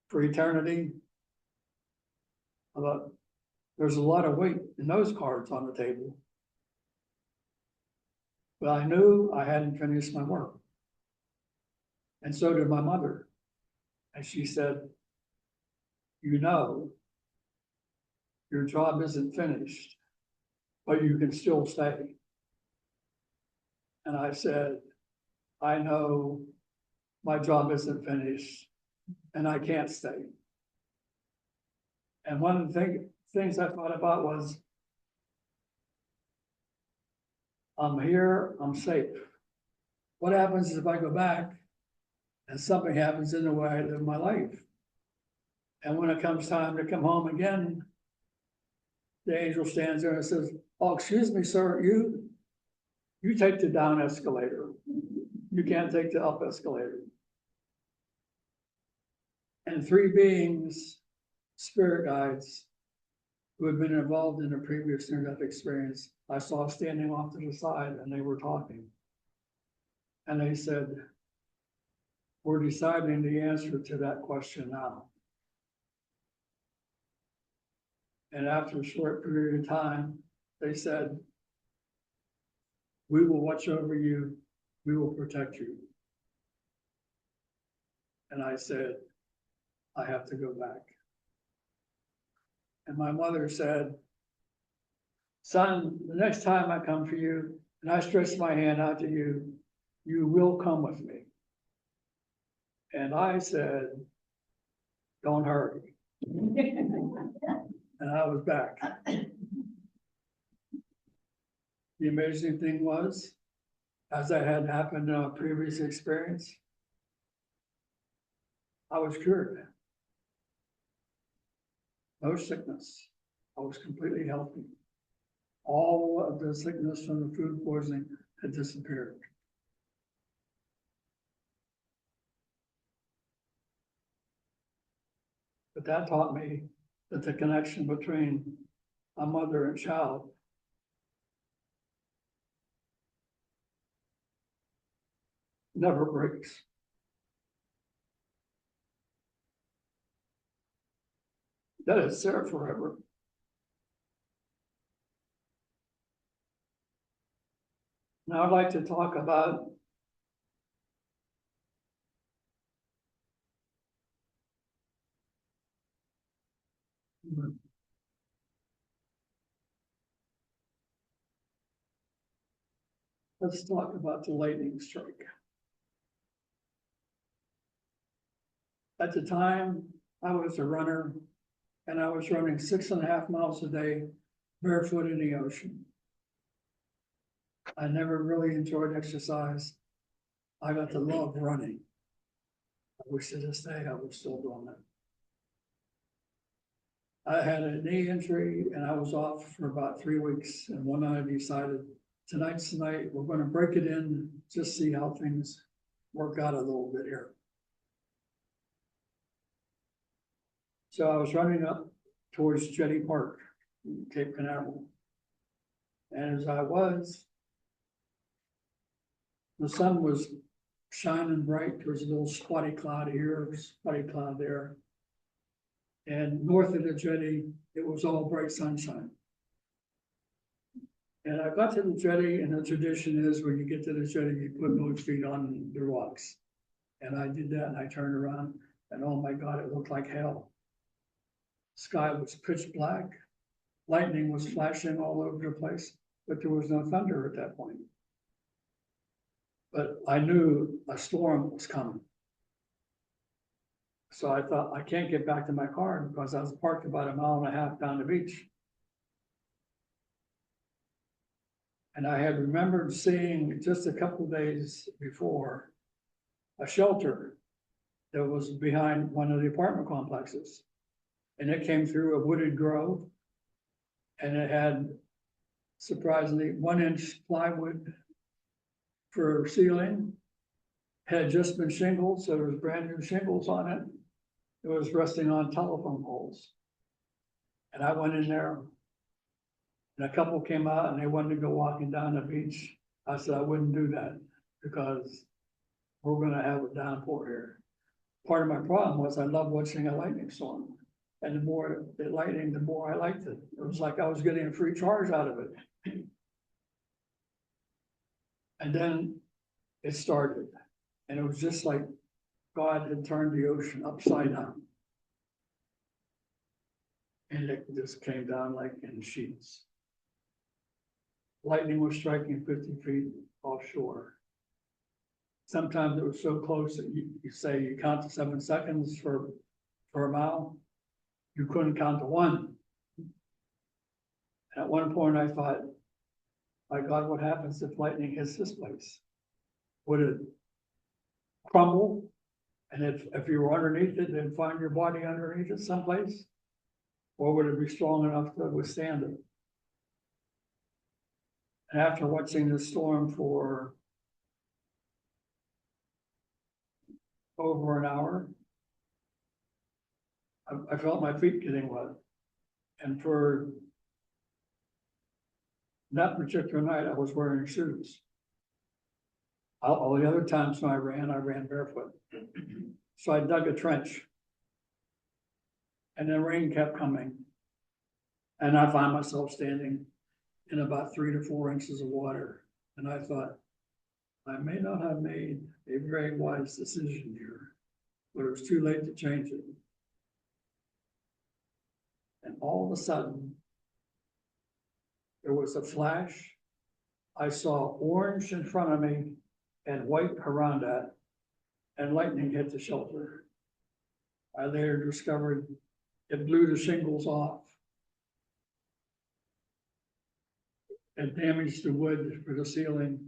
for eternity. But there's a lot of weight in those cards on the table. But I knew I hadn't finished my work. And so did my mother. And she said, you know, your job isn't finished, but you can still stay. And I said, I know my job isn't finished and I can't stay. And one of the things I thought about was, I'm here, I'm safe. What happens if I go back and something happens in the way I live my life? And when it comes time to come home again, the angel stands there and says, oh, excuse me, sir, you take the down escalator. You can't take the up escalator. And 3 beings, spirit guides, who had been involved in a previous near-death experience, I saw standing off to the side, and they were talking. And they said, we're deciding the answer to that question now. And after a short period of time, they said, We will watch over you. We will protect you. And I said, I have to go back. And my mother said, son, the next time I come for you and I stretch my hand out to you, you will come with me. And I said, don't hurry. And I was back. The amazing thing was, as that had happened in a previous experience, I was cured. No sickness. I was completely healthy. All of the sickness from the food poisoning had disappeared. But that taught me that the connection between a mother and child never breaks. That it's there forever. Now I'd like to talk about let's talk about the lightning strike. At the time, I was a runner and I was running 6.5 miles a day, barefoot in the ocean. I never really enjoyed exercise. I got to love running. I wish to this day I was still doing that. I had a knee injury and I was off for about 3 weeks. And one night I decided, tonight's the night, we're going to break it in, just see how things work out a little bit here. So I was running up towards Jetty Park, Cape Canaveral. And as I was, the sun was shining bright. There was a little spotty cloud here, spotty cloud there. And north of the jetty, it was all bright sunshine. And I got to the jetty, and the tradition is when you get to the jetty, you put both feet on the rocks. And I did that, and I turned around, and oh my God, it looked like hell. Sky was pitch black. Lightning was flashing all over the place, but there was no thunder at that point. But I knew a storm was coming. So I thought, I can't get back to my car because I was parked about 1.5 miles down the beach. And I had remembered seeing just a couple of days before a shelter that was behind one of the apartment complexes. And it came through a wooded grove. And it had, surprisingly, 1-inch plywood for ceiling. Had just been shingled, so there was brand new shingles on it. It was resting on telephone poles. And I went in there, and a couple came out and they wanted to go walking down the beach. I said, I wouldn't do that because we're gonna have a downpour here. Part of my problem was I love watching a lightning storm. And the more it lightning, the more I liked it. It was like I was getting a free charge out of it. And then it started. And it was just like God had turned the ocean upside down. And it just came down like in sheets. Lightning was striking 50 feet offshore. Sometimes it was so close that you say you count to 7 seconds for a mile. You couldn't count to 1. At one point I thought, my God, what happens if lightning hits this place? Would it crumble? And if you were underneath it, then find your body underneath it someplace? Or would it be strong enough to withstand it? And after watching the storm for over an hour, I felt my feet getting wet. And for that particular night, I was wearing shoes. All the other times when I ran barefoot. So I dug a trench. And the rain kept coming. And I found myself standing in about 3 to 4 inches of water. And I thought, I may not have made a very wise decision here, but it was too late to change it. And all of a sudden, there was a flash. I saw orange in front of me and white around that, and lightning hit the shelter. I later discovered it blew the shingles off. It damaged the wood for the ceiling.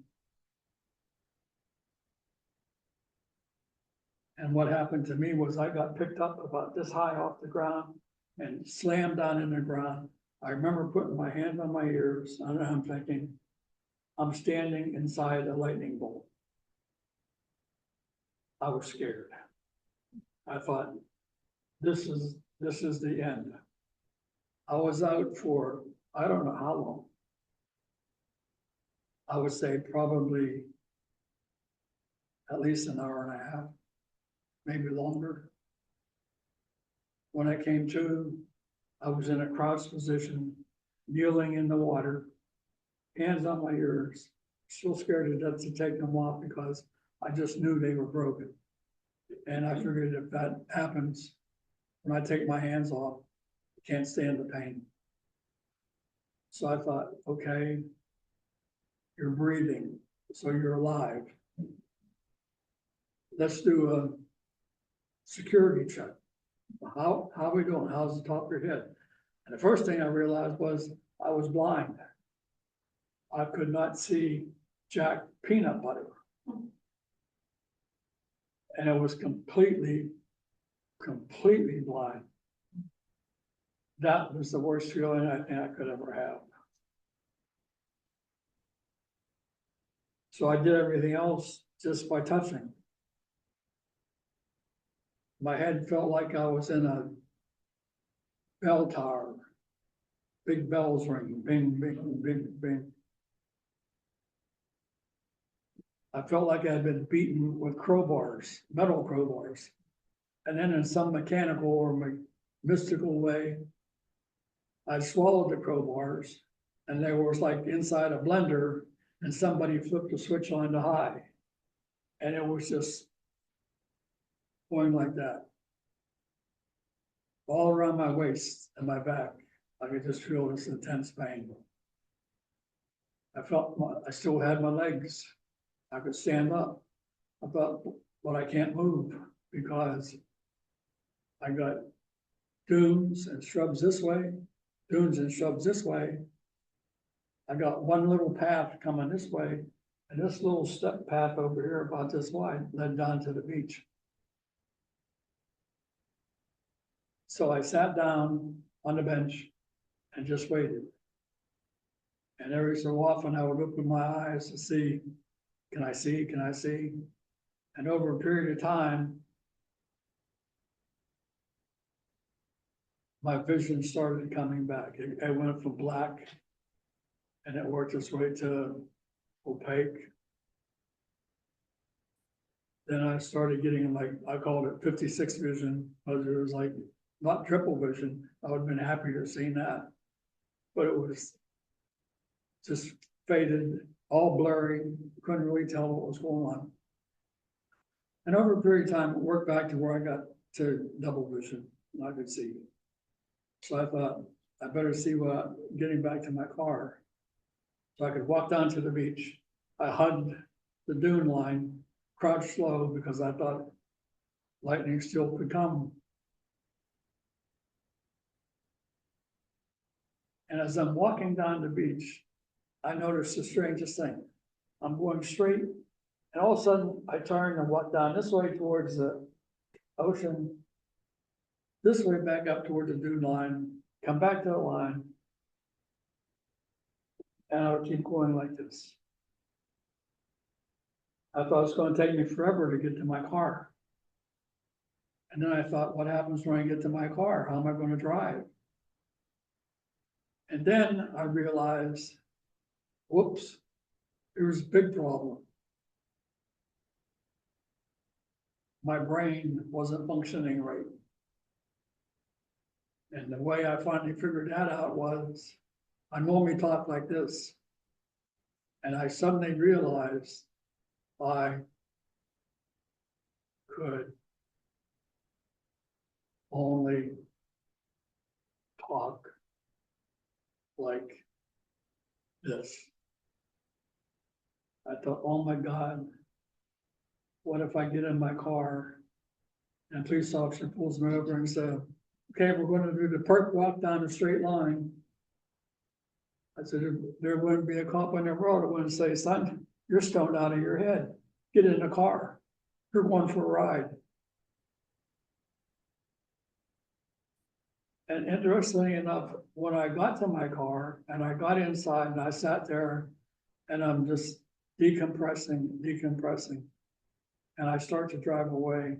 And what happened to me was I got picked up about this high off the ground and slammed down in the ground. I remember putting my hand on my ears, and I'm thinking, I'm standing inside a lightning bolt. I was scared. I thought, this is the end. I was out for, I don't know how long. I would say probably at least an hour and a half, maybe longer. When I came to, I was in a crouched position, kneeling in the water, hands on my ears, still scared to death to take them off because I just knew they were broken. And I figured if that happens, when I take my hands off, I can't stand the pain. So I thought, okay, you're breathing, so you're alive. Let's do a security check. How are we doing? How's the top of your head? And the first thing I realized was I was blind. I could not see Jack peanut butter. And it was completely blind. That was the worst feeling I think I could ever have. So I did everything else just by touching. My head felt like I was in a bell tower. Big bells ringing, bing, bing, bing, bing. I felt like I had been beaten with crowbars, metal crowbars. And then in some mechanical or mystical way, I swallowed the crowbars, and they was like inside a blender, and somebody flipped the switch on to high. And it was just going like that. All around my waist and my back, I could just feel this intense pain. I still had my legs. I could stand up. I thought, but I can't move because I got dunes and shrubs this way, dunes and shrubs this way. I got one little path coming this way, and this little step path over here about this wide led down to the beach. So I sat down on the bench and just waited. And every so often I would open my eyes to see, can I see, can I see? And over a period of time, my vision started coming back. It went from black and it worked its way to opaque. Then I started getting like, I called it 56 vision, because it was like not triple vision. I would have been happy to have seen that, but it was just faded, all blurry, couldn't really tell what was going on. And over a period of time, it worked back to where I got to double vision, and I could see. So I thought, I better see what, getting back to my car. So I could walk down to the beach. I hugged the dune line, crouched slow because I thought lightning still could come. And as I'm walking down the beach, I noticed the strangest thing. I'm going straight, and all of a sudden I turn and walk down this way towards the ocean, this way back up toward the dune line, come back to the line, and I would keep going like this. I thought it was going to take me forever to get to my car. And then I thought, what happens when I get to my car? How am I going to drive? And then I realized, whoops, there was a big problem. My brain wasn't functioning right. And the way I finally figured that out was, I normally talk like this. And I suddenly realized I could only talk like this. I thought, oh my God, what if I get in my car and a police officer pulls me over and says, okay, we're going to do the perk walk down the straight line. I said, there wouldn't be a cop in the world that wouldn't say, son, you're stoned out of your head. Get in the car. You're going for a ride. And interestingly enough, when I got to my car and I got inside and I sat there and I'm just decompressing. And I start to drive away.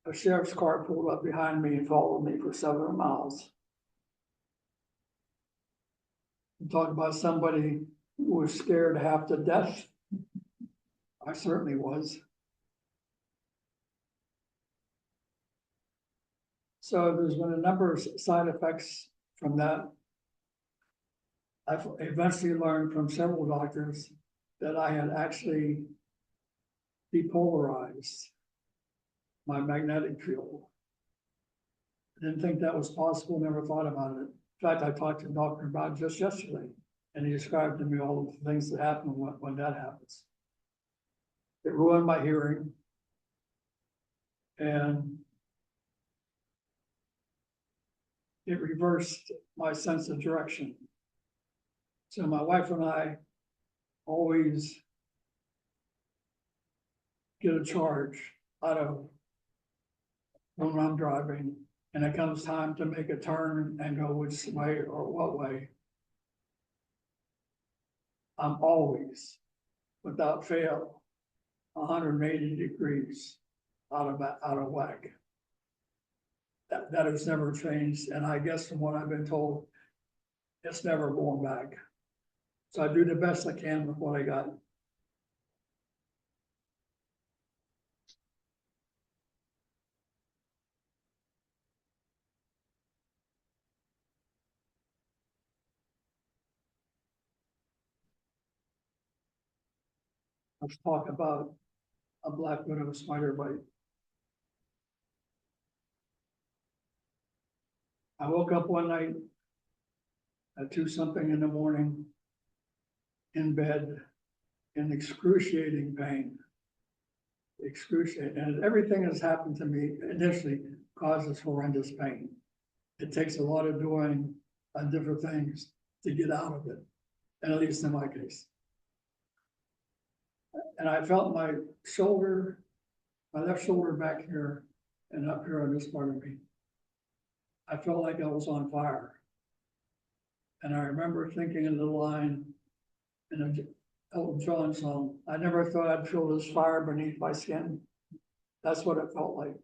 A sheriff's car pulled up behind me and followed me for several miles. Talk about somebody who was scared half to death. I certainly was. So there's been a number of side effects from that. I've eventually learned from several doctors that I had actually depolarized my magnetic field. I didn't think that was possible, never thought about it. In fact, I talked to a doctor about it just yesterday, and he described to me all of the things that happen when that happens. It ruined my hearing, and it reversed my sense of direction. So my wife and I always get a charge out of when I'm driving, and it comes time to make a turn and go which way or what way. I'm always, without fail, 180 degrees out of whack. That has never changed, and I guess from what I've been told, it's never going back. So I do the best I can with what I got. Let's talk about a black widow spider bite. I woke up one night at 2 something in the morning in bed in excruciating pain. Excruciating, and everything that's happened to me initially causes horrendous pain. It takes a lot of doing on different things to get out of it, and at least in my case. And I felt my shoulder, my left shoulder back here and up here on this part of me. I felt like I was on fire. And I remember thinking in the line in a Elton John song, I never thought I'd feel this fire beneath my skin. That's what it felt like.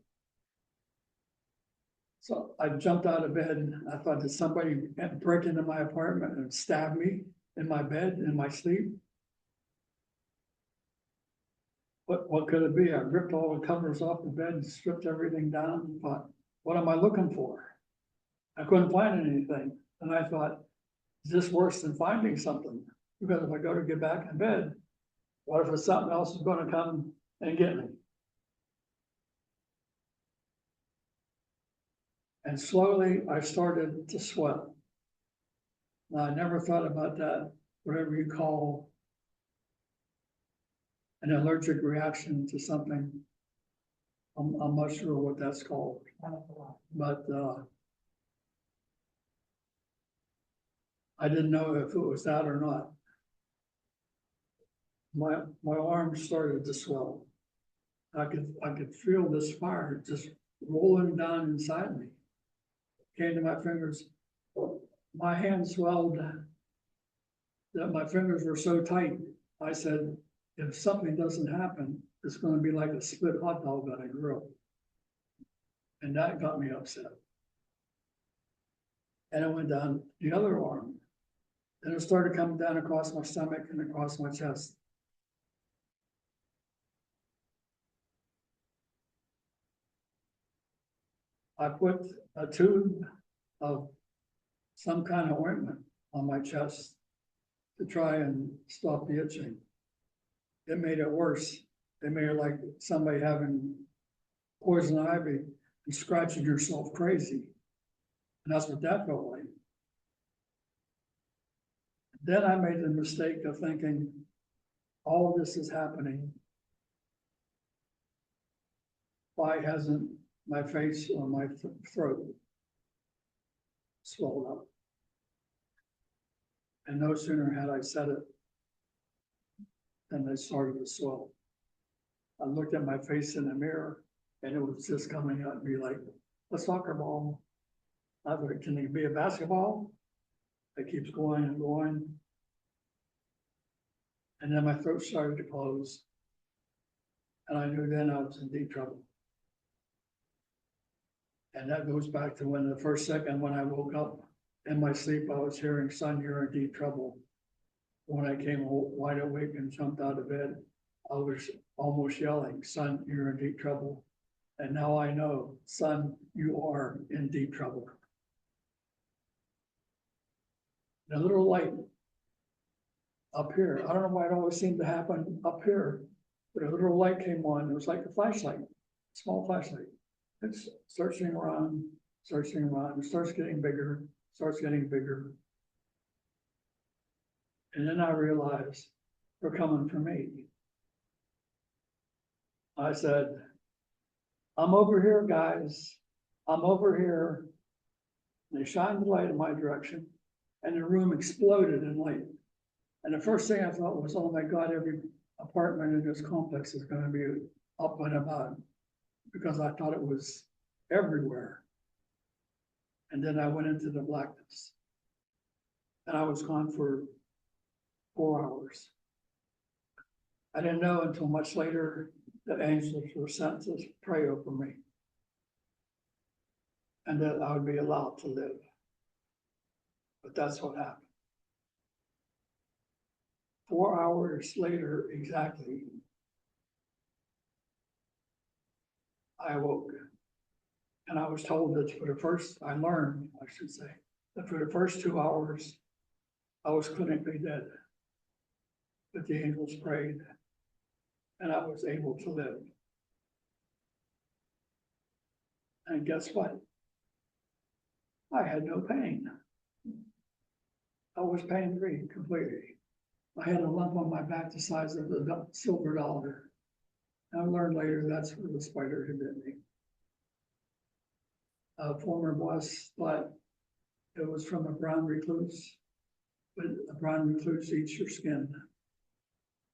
So I jumped out of bed and I thought, did somebody break into my apartment and stab me in my bed, in my sleep? What could it be? I ripped all the covers off the bed and stripped everything down and thought, what am I looking for? I couldn't find anything. And I thought, is this worse than finding something? Because if I go to get back in bed, what if something else is going to come and get me? And slowly I started to swell. Now, I never thought about that, whatever you call an allergic reaction to something. I'm not sure what that's called, but I didn't know if it was that or not. My arms started to swell. I could feel this fire just rolling down inside me. Came to my fingers. My hands swelled that my fingers were so tight. I said, if something doesn't happen, it's going to be like a split hot dog on a grill. And that got me upset. And it went down the other arm. And it started coming down across my stomach and across my chest. I put a tube of some kind of ointment on my chest to try and stop the itching. It made it worse. It made it like somebody having poison ivy and scratching yourself crazy. And that's what that felt like. Then I made the mistake of thinking, all of this is happening. Why hasn't my face or my throat swelled up? And no sooner had I said it than they started to swell. I looked at my face in the mirror and it was just coming at me like a soccer ball. I thought, can it be a basketball? It keeps going and going. And then my throat started to close. And I knew then I was in deep trouble. And that goes back to when the first second when I woke up in my sleep, I was hearing, son, you're in deep trouble. When I came wide awake and jumped out of bed, I was almost yelling, son, you're in deep trouble. And now I know, son, you are in deep trouble. A little light up here. I don't know why it always seemed to happen up here, but a little light came on. It was like a flashlight, small flashlight. It's searching around, it starts getting bigger, And then I realized they're coming for me. I said, I'm over here, guys. I'm over here. They shined the light in my direction and the room exploded in light. And the first thing I thought was, oh my God, every apartment in this complex is going to be up and about, because I thought it was everywhere. And then I went into the blackness. And I was gone for 4 hours. I didn't know until much later that angels were sent to pray over me. And that I would be allowed to live. But that's what happened. 4 hours later, exactly, I awoke. And I was told that I learned, that for the first 2 hours, I was clinically dead. But the angels prayed, and I was able to live. And guess what? I had no pain. I was pain-free completely. I had a lump on my back the size of a silver dollar. And I learned later that's where the spider had bit me. A former boss thought it was from a brown recluse, but a brown recluse eats your skin.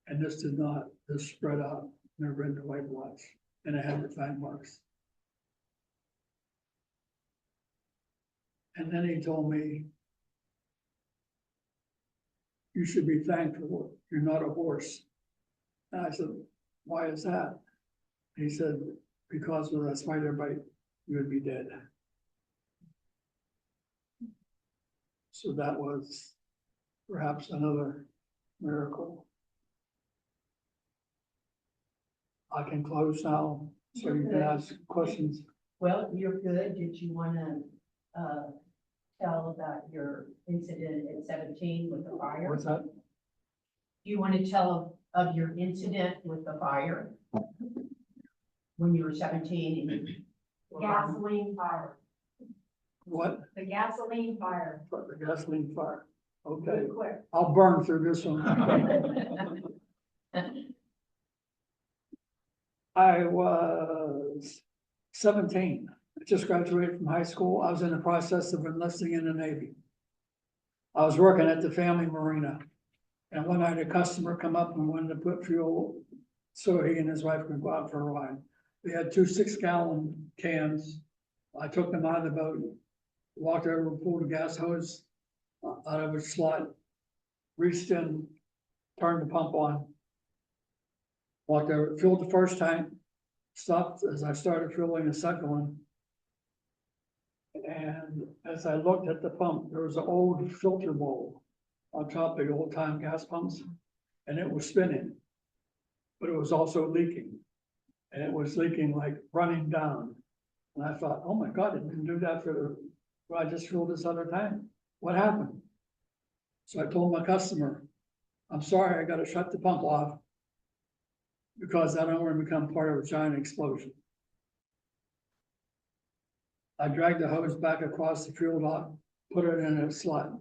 And this did not, this spread out, never into white blots, and it had the fang marks. And then he told me, you should be thankful you're not a horse. And I said, why is that? He said, because with a spider bite, you would be dead. So that was perhaps another miracle. I can close now, so you can ask questions. Well, you're good. Did you want to tell about your incident at 17 with the fire? What's that? Do you want to tell of your incident with the fire when you were 17? Gasoline fire, What? the gasoline fire. The gasoline fire. Okay, Real quick. I'll burn through this one. I was 17. I just graduated from high school. I was in the process of enlisting in the Navy. I was working at the family marina. And one night a customer come up and wanted to put fuel so he and his wife could go out for a ride. They had 2 6-gallon cans. I took them out of the boat, walked over and pulled a gas hose out of a slot, reached in, turned the pump on, walked over, filled the first tank, stopped as I started filling the second one. And as I looked at the pump, there was an old filter bowl on top of the old time gas pumps, and it was spinning, but it was also leaking. And it was leaking like running down. And I thought, oh my God, it didn't do that I just filled this other tank. What happened? So I told my customer, I'm sorry, I gotta shut the pump off because I don't want to become part of a giant explosion. I dragged the hose back across the fuel dock, put it in a slot.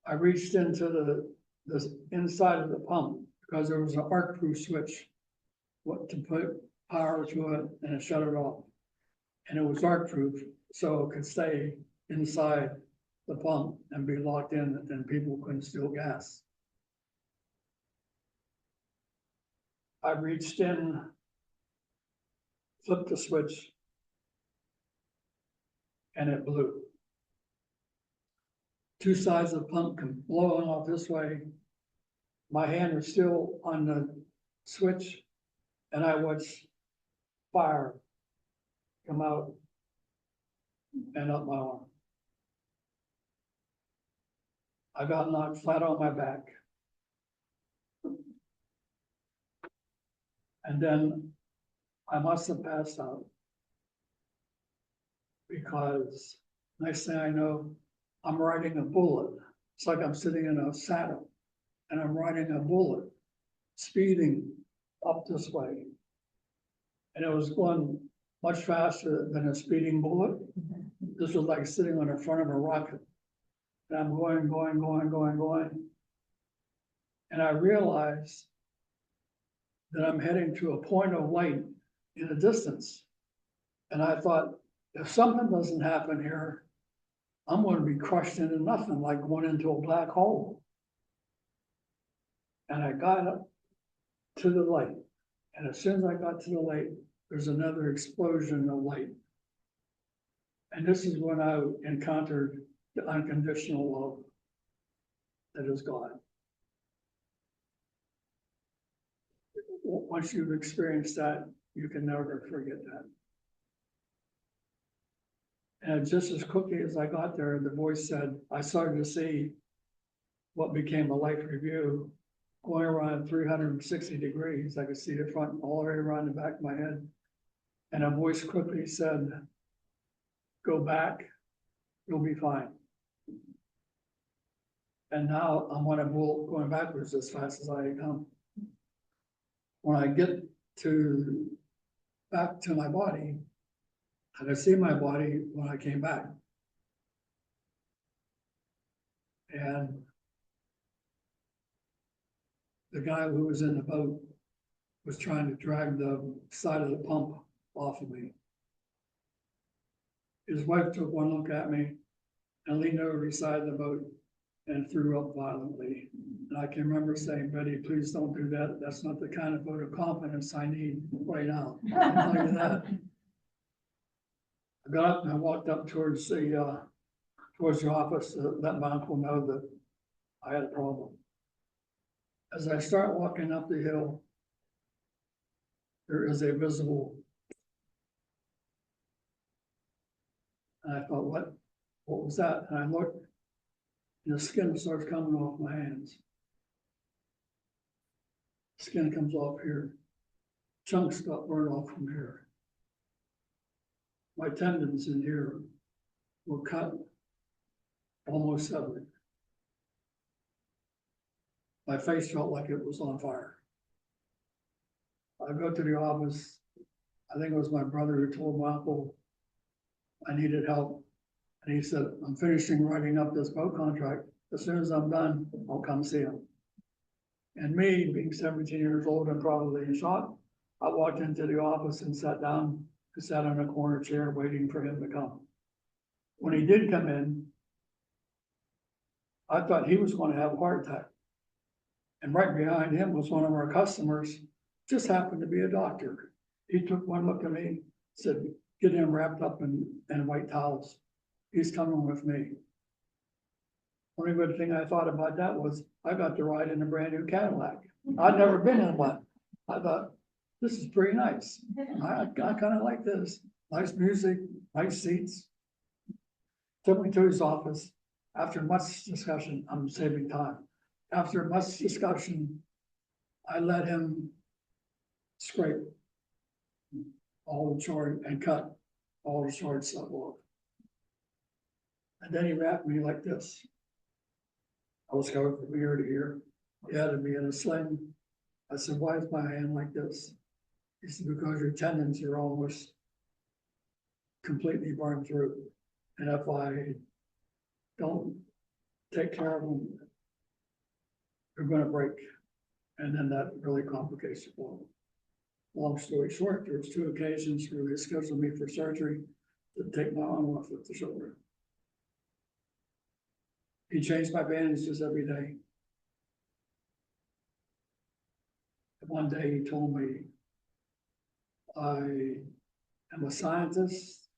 I reached into the inside of the pump because there was an arc-proof switch. What to put power to it and it shut it off. And it was arc-proof, so it could stay inside the pump and be locked in, and people couldn't steal gas. I reached in, flipped the switch, and it blew. Two sides of the pump come blowing off this way. My hand was still on the switch, and I watched fire come out and up my arm. I got knocked flat on my back. And then I must have passed out. Because next thing I know, I'm riding a bullet. It's like I'm sitting in a saddle and I'm riding a bullet, speeding up this way. And it was going much faster than a speeding bullet. This was like sitting on the front of a rocket. And I'm going. And I realized that I'm heading to a point of light in the distance. And I thought, if something doesn't happen here, I'm going to be crushed into nothing, like going into a black hole. And I got up to the light. And as soon as I got to the light, there's another explosion of light. And this is when I encountered the unconditional love that is God. Once you've experienced that, you can never forget that. And just as quickly as I got there, the voice said, I started to see what became a life review going around 360 degrees. I could see the front all the way around the back of my head. And a voice quickly said, go back, you'll be fine. And now I'm on a bullet going backwards as fast as I come. When I get back to my body, I could see my body when I came back. And the guy who was in the boat was trying to drag the side of the pump off of me. His wife took one look at me and leaned over beside the boat and threw up violently. And I can remember saying, Betty, please don't do that. That's not the kind of vote of confidence I need right now. I'll tell you that. I got up and I walked up towards the office to let my uncle know that I had a problem. As I start walking up the hill, there is a visible. And I thought, what was that? And I looked, and the skin starts coming off my hands. Skin comes off here. Chunks got burned off from here. My tendons in here were cut almost severed. My face felt like it was on fire. I go to the office. I think it was my brother who told my uncle I needed help. And he said, I'm finishing writing up this boat contract. As soon as I'm done, I'll come see him. And me, being 17 years old and probably in shock, I walked into the office and sat down and sat on a corner chair waiting for him to come. When he did come in, I thought he was going to have a heart attack. And right behind him was one of our customers, just happened to be a doctor. He took one look at me, said, get him wrapped up in white towels. He's coming with me. Only good thing I thought about that was I got to ride in a brand new Cadillac. I'd never been in one. I thought, this is pretty nice. I kind of like this. Nice music, nice seats. Took me to his office. After much discussion, I'm saving time. After much discussion, I let him scrape all the charge and cut all the charge stuff off. And then he wrapped me like this. I was covered from ear to ear. He had me in a sling. I said, why is my hand like this? He said, because your tendons are almost completely burned through. And if I don't take care of them, they're gonna break. And then that really complicates the problem. Long story short, there was 2 occasions where they scheduled me for surgery to take my arm off with the shoulder. He changed my bandages every day. One day he told me, I am a scientist.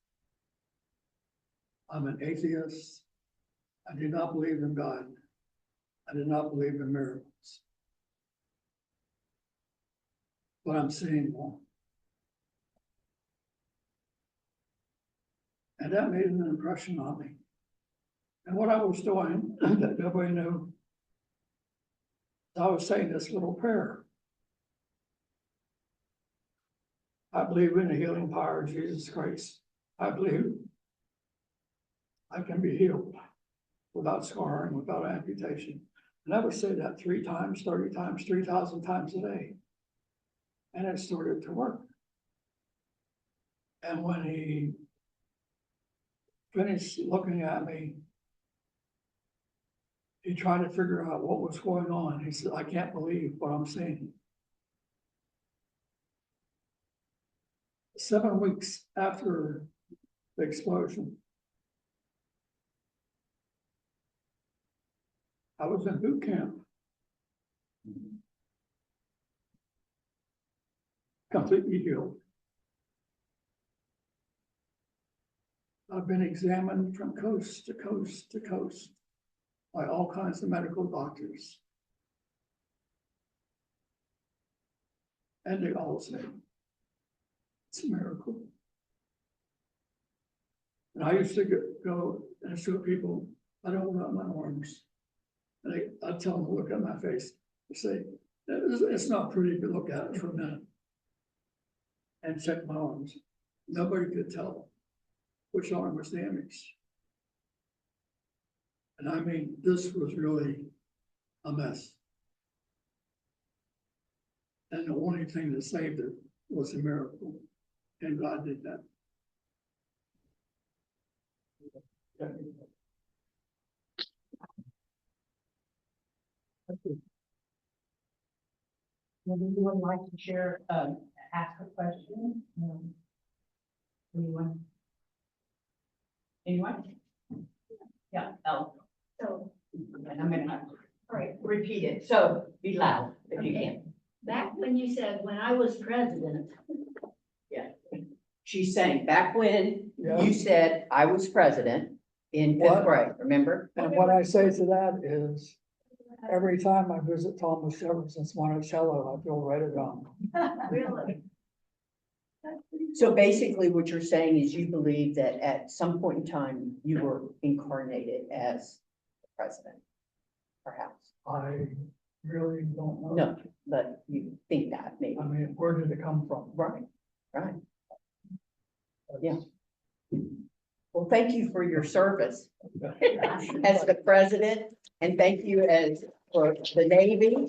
I'm an atheist. I do not believe in God. I do not believe in miracles. But I'm seeing one. And that made an impression on me. And what I was doing that nobody knew, I was saying this little prayer. I believe in the healing power of Jesus Christ. I believe I can be healed without scarring, without amputation. And I would say that 3 times, 30 times, 3,000 times a day. And it started to work. And when he finished looking at me, he tried to figure out what was going on. He said, I can't believe what I'm seeing. 7 weeks after the explosion, I was in boot camp. Completely healed. I've been examined from coast to coast to coast by all kinds of medical doctors. And they all say, it's a miracle. And I used to go and show people, I don't want my arms. And I'd tell them to look at my face and say, it's not pretty to look at it for a minute. And check my arms. Nobody could tell which arm was damaged. And I mean, this was really a mess. And the only thing that saved it was a miracle. And God did that. Would anyone like to share, ask a question? Anyone? Anyone? Yeah, So, and I'm gonna have to all right, repeat it, so be loud if you Okay. can. back when you said, when I was president, She's saying, back when Yeah. you said I was president in 5th What? grade, remember? And what I say to that is, every time I visit Thomas Jefferson's Monticello, I feel right at home. really, So basically what you're saying is you believe that at some point in time you were incarnated as the president, perhaps. I really don't know. No, but you think that maybe. I mean, where did it come from? Right, right. Yeah. Well, thank you for your service as the president, and thank you for the Navy,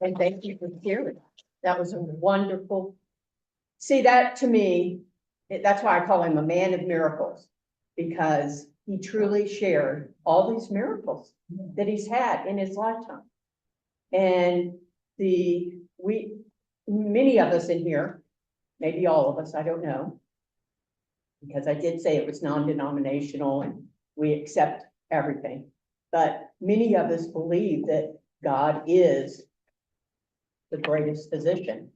and thank you for sharing. That was a wonderful. See, that to me, that's why I call him a man of miracles, because he truly shared all these miracles that he's had in his lifetime. And many of us in here, maybe all of us, I don't know, because I did say it was non-denominational and we accept everything. But many of us believe that God is the greatest physician.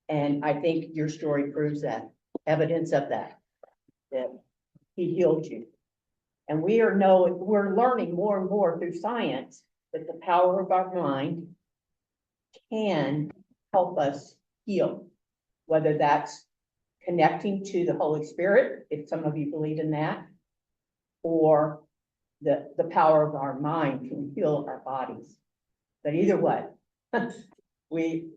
And I think your story proves that, evidence of that he healed you. And we're learning more and more through science that the power of our mind can help us heal, whether that's connecting to the Holy Spirit, if some of you believe in that, or the power of our mind can heal our bodies. But either way, we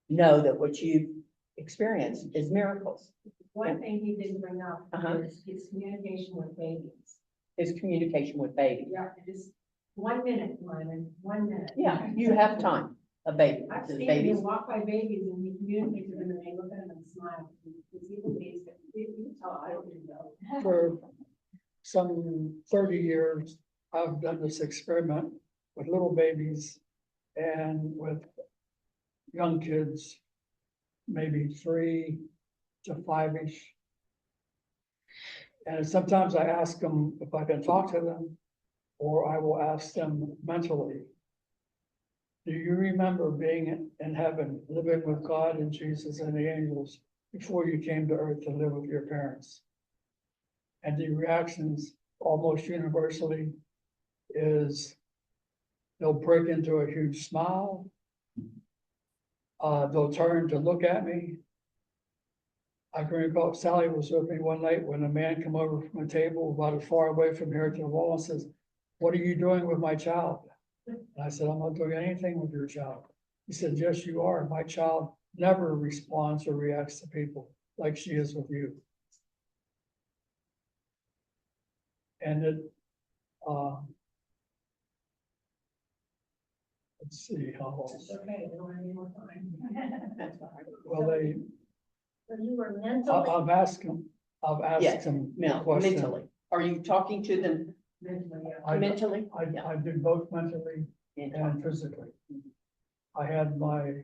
know that what you experienced is miracles. one thing he didn't bring up Uh-huh. is his communication with babies. Is communication with babies. Yeah, his 1 minute, Lyman, 1 minute. Yeah, you have time, a baby, I've the seen him babies. walk by babies and he communicates with them and they look at him and smile. Because he believes that, I don't even know. For some 30 years, I've done this experiment with little babies and with young kids, maybe 3 to 5-ish. And sometimes I ask them if I can talk to them, or I will ask them mentally. Do you remember being in heaven, living with God and Jesus and the angels before you came to earth to live with your parents? And the reactions almost universally is they'll break into a huge smile. They'll turn to look at me. I can recall Sally was with me one night when a man came over from a table about as far away from here to the wall and says, "What are you doing with my child?" And I said, "I'm not doing anything with your child." He said, "Yes, you are. My child never responds or reacts to people like she is with you." And it, let's see how, It's okay, they don't have any more time. well, they, So you were mentally, I've asked them Yes, the question. Mentally. Are you talking to them I- mentally? Yeah. I did both mentally and physically. I had my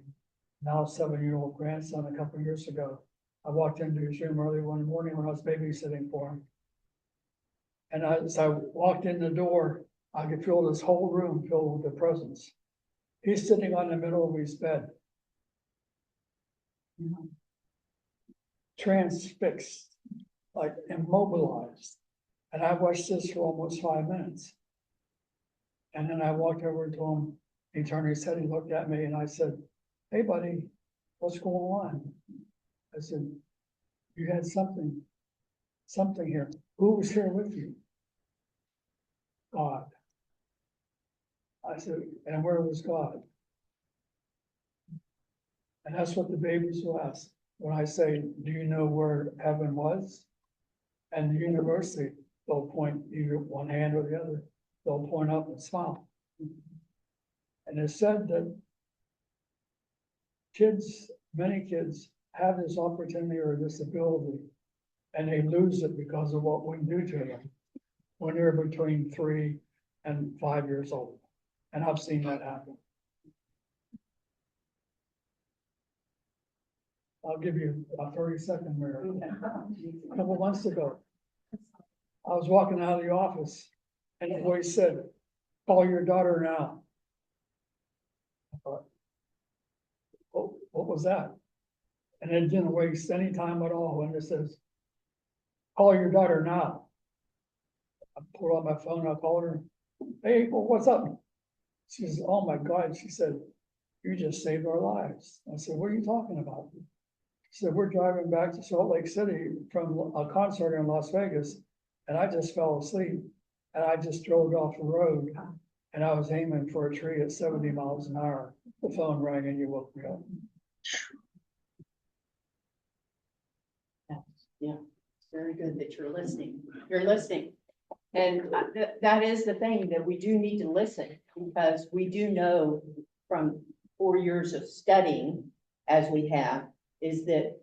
now 7-year-old grandson a couple of years ago. I walked into his room early one morning when I was babysitting for him. And as I walked in the door, I could feel this whole room filled with the presence. He's sitting on the middle of his bed. Transfixed, like immobilized. And I watched this for almost 5 minutes. And then I walked over to him, he turned his head, he looked at me and I said, "Hey buddy, what's going on?" I said, "You had something here. Who was here with you?" "God." I said, "And where was God?" And that's what the babies will ask. When I say, "Do you know where heaven was?" And the university, they'll point either one hand or the other. They'll point up and smile. And it's said that many kids have this opportunity or this ability, and they lose it because of what we do to them when they're between 3 and 5 years old. And I've seen that happen. I'll give you a 30-second miracle. A couple months ago, I was walking out of the office and the voice said, "Call your daughter now." I thought, "Oh, what was that?" And it didn't waste any time at all when it says, "Call your daughter now." I pulled out my phone, I called her. "Hey, well, what's up?" She says, "Oh my God," she said, "you just saved our lives." I said, "What are you talking about?" She said, "We're driving back to Salt Lake City from a concert in Las Vegas, and I just fell asleep, and I just drove off the road, and I was aiming for a tree at 70 miles an hour. The phone rang and you woke me up." Yeah, it's very good that you're listening. You're listening. And that is the thing, that we do need to listen, because we do know from 4 years of studying, as we have, is that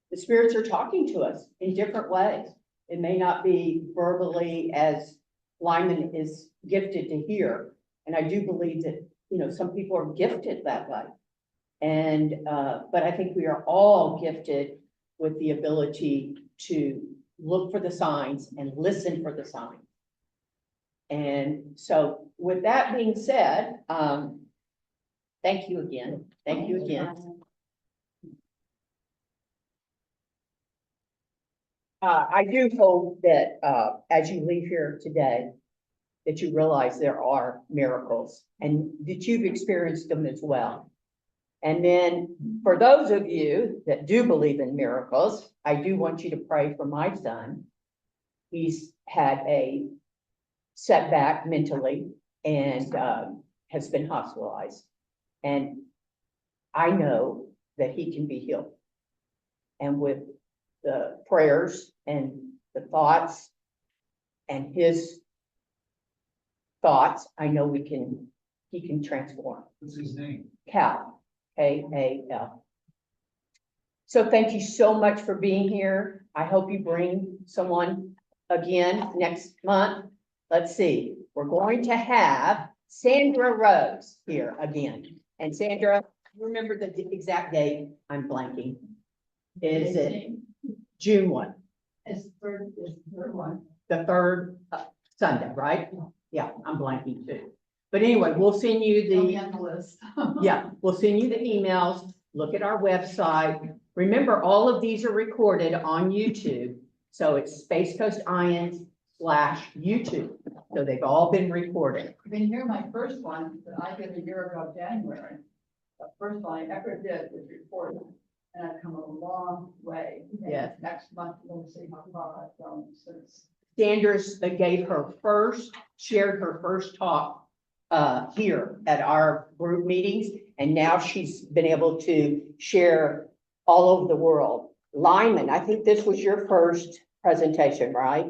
the spirits are talking to us in different ways. It may not be verbally as Lyman is gifted to hear. And I do believe that, some people are gifted that way. And, but I think we are all gifted with the ability to look for the signs and listen for the signs. And so with that being said, thank you again. Thank you again. I do hope that, as you leave here today, that you realize there are miracles and that you've experienced them as well. And then for those of you that do believe in miracles, I do want you to pray for my son. He's had a setback mentally and has been hospitalized. And I know that he can be healed. And with the prayers and the thoughts and his thoughts, I know he can transform. What's his name? Cal, K-A-L. So thank you so much for being here. I hope you bring someone again next month. Let's see, we're going to have Sandra Rose here again. And Sandra, remember the exact date? I'm blanking. Is it June 1? It's third one. The third Sunday, right? Yeah, I'm blanking too. But anyway, we'll send you the, on the list. yeah, we'll send you the emails. Look at our website. Remember, all of these are recorded on YouTube. So it's Space Coast IONS/YouTube. So they've all been recorded. I've been here, my first one that I did a year ago, January. The first one I ever did was recorded, and I've come a long way. And Yes. Next month, we'll see how far I've grown since. Sandra shared her first talk here at our group meetings, and now she's been able to share all over the world. Lyman, I think this was your first presentation, right?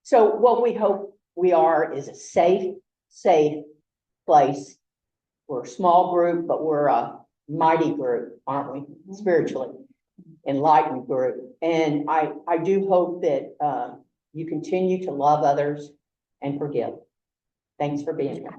So what we hope we are is a safe place. We're a small group, but we're a mighty group, aren't we? Spiritually enlightened group. And I do hope that you continue to love others and forgive. Thanks for being here.